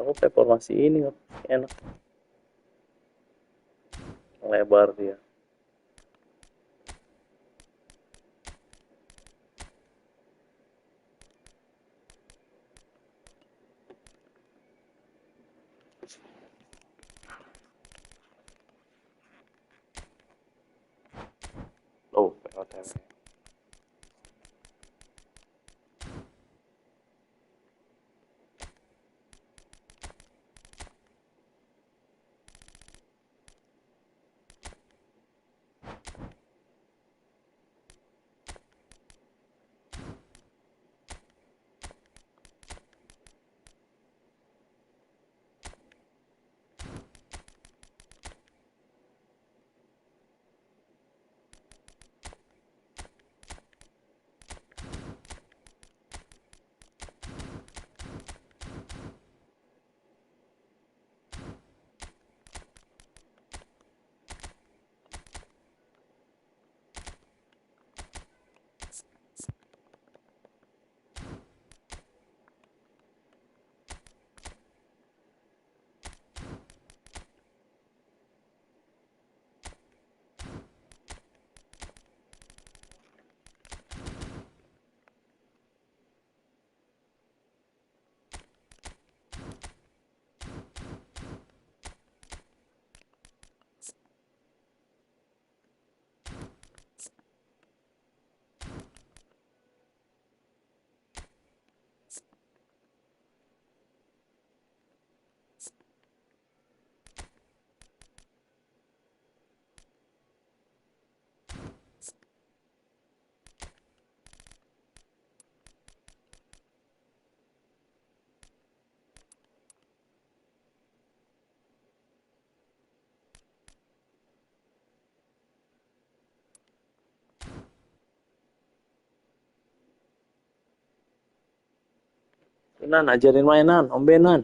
Aku pakai formasi ini enak. Lebar dia. Oh, POTW. Nan, ajarin mainan, Om Benan.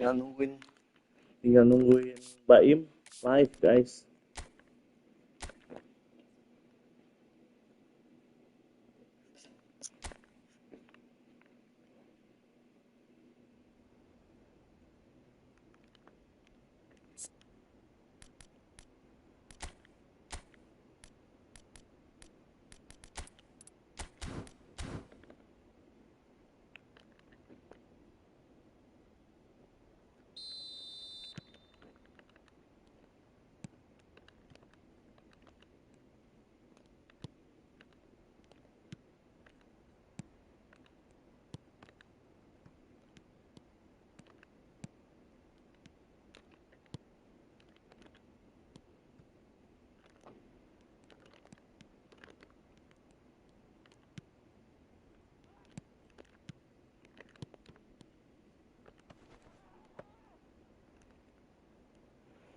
tinggal nungguin Baim live guys.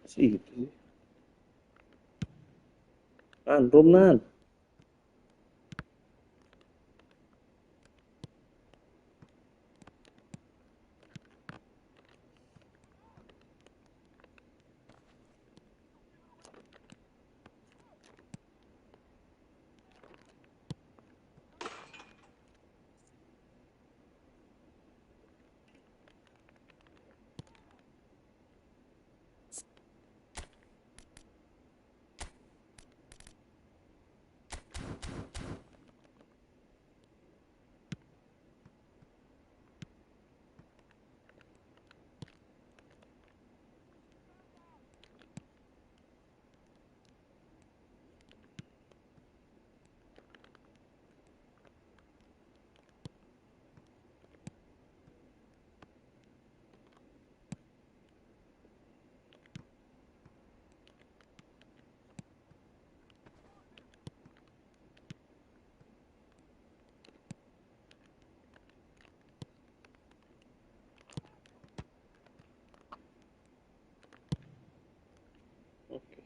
Sih itu sih. Nan. Oke.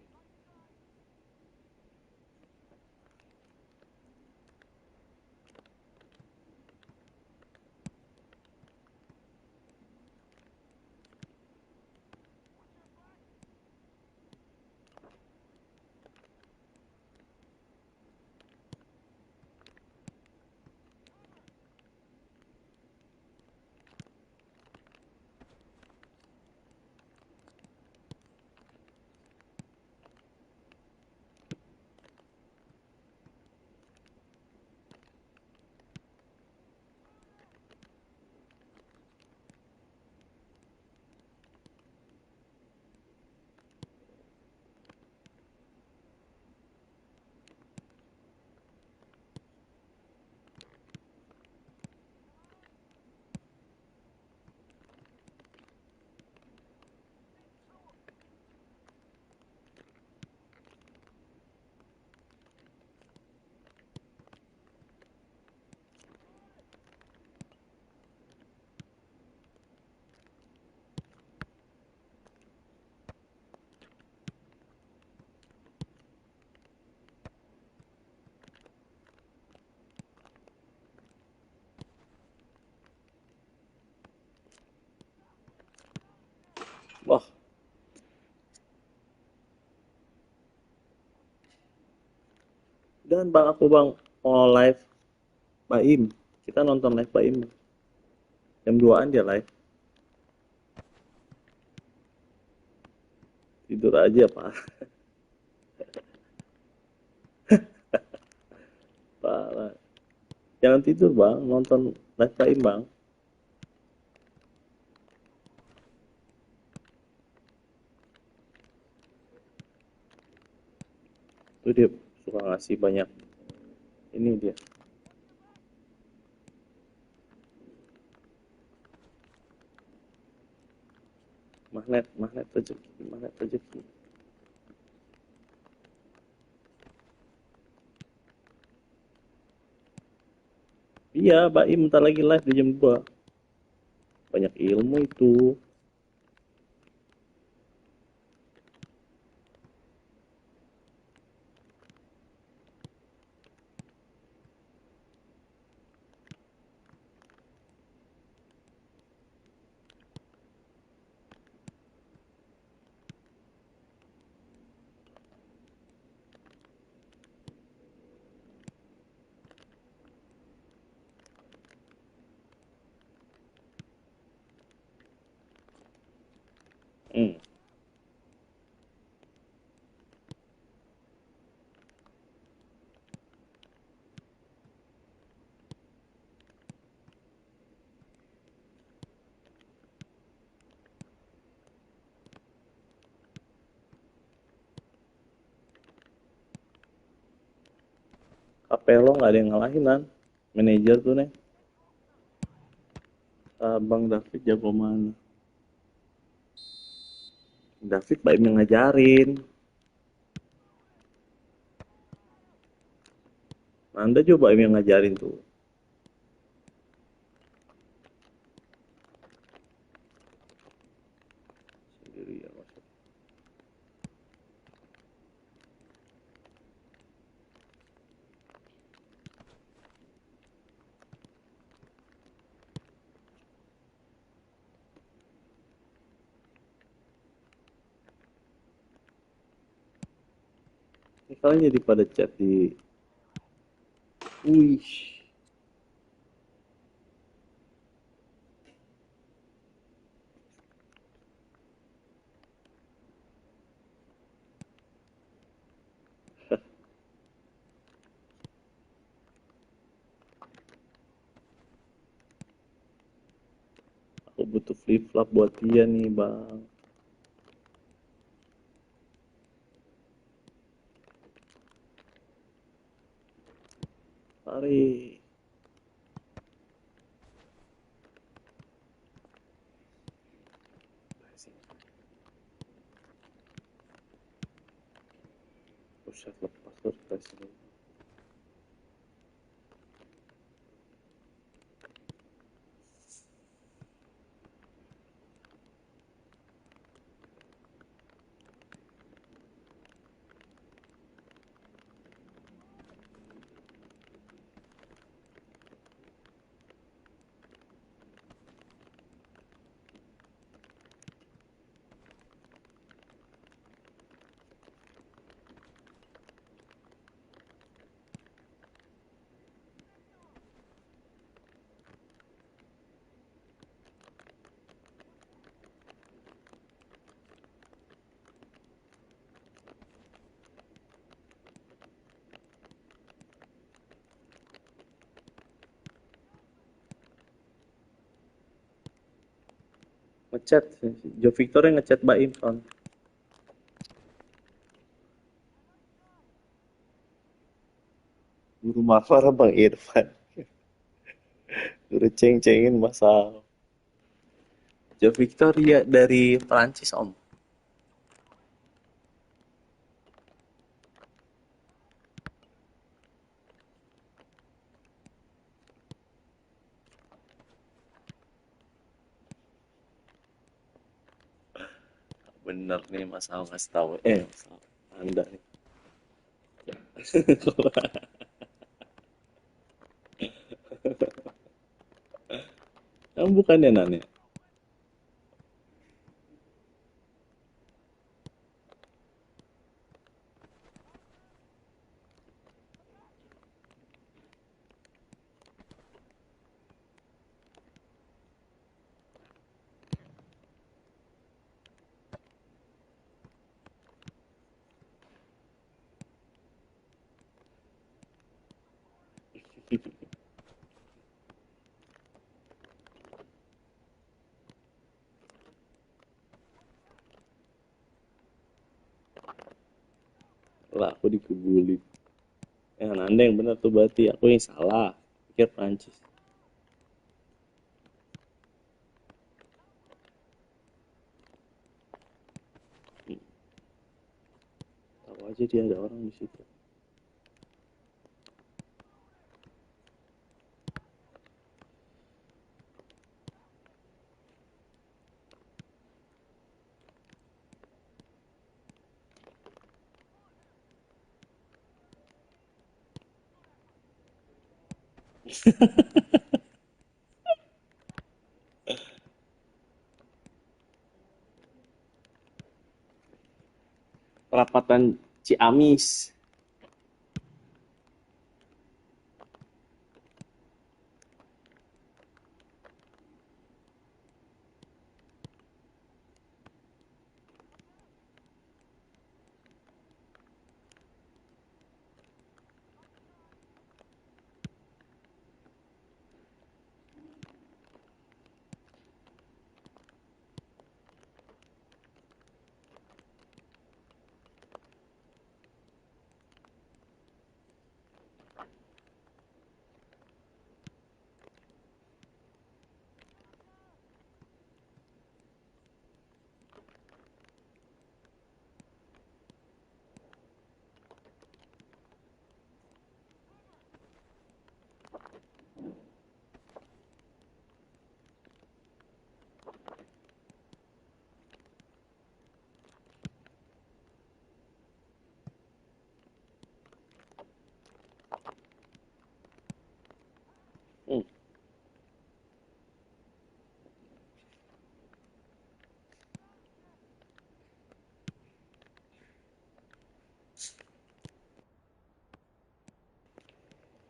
Wah, dan bang aku bang mau live Baim. Kita nonton live Baim. Jam 2-an dia live. Tidur aja pak. Parah. Jangan tidur bang, nonton live Baim bang. Itu dia suka ngasih banyak. Ini dia. Magnet rezeki. Iya, Baim bentar lagi live di jam 2. Banyak ilmu itu. Capello nggak ada yang ngalahin kan. Manajer tuh nih. Bang David jago mana? David baik yang ngajarin. Anda juga baik yang ngajarin tuh. Sendiri ya maksudnya. Ini kalian jadi pada chat di. Wih. Aku butuh flip flop buat dia nih bang. Tarik. Buset lepas surprise. Ngechat, Joe Victor yang ngechat Mbak Infon. Guru marah Bang Irfan. Guru ceng-cengin masa. Joe Victor ya dari Perancis om. Bener nih Mas Al ngasih tahu. Mas Al, Anda nih. Kamu bukannya nanya. Lah aku dikebuli. Anda yang benar tuh berarti aku yang salah. Pikir Perancis. Tahu aja dia ada orang di situ. Perapatan Ciamis.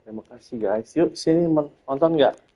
Terima kasih guys. Yuk sini nonton nggak?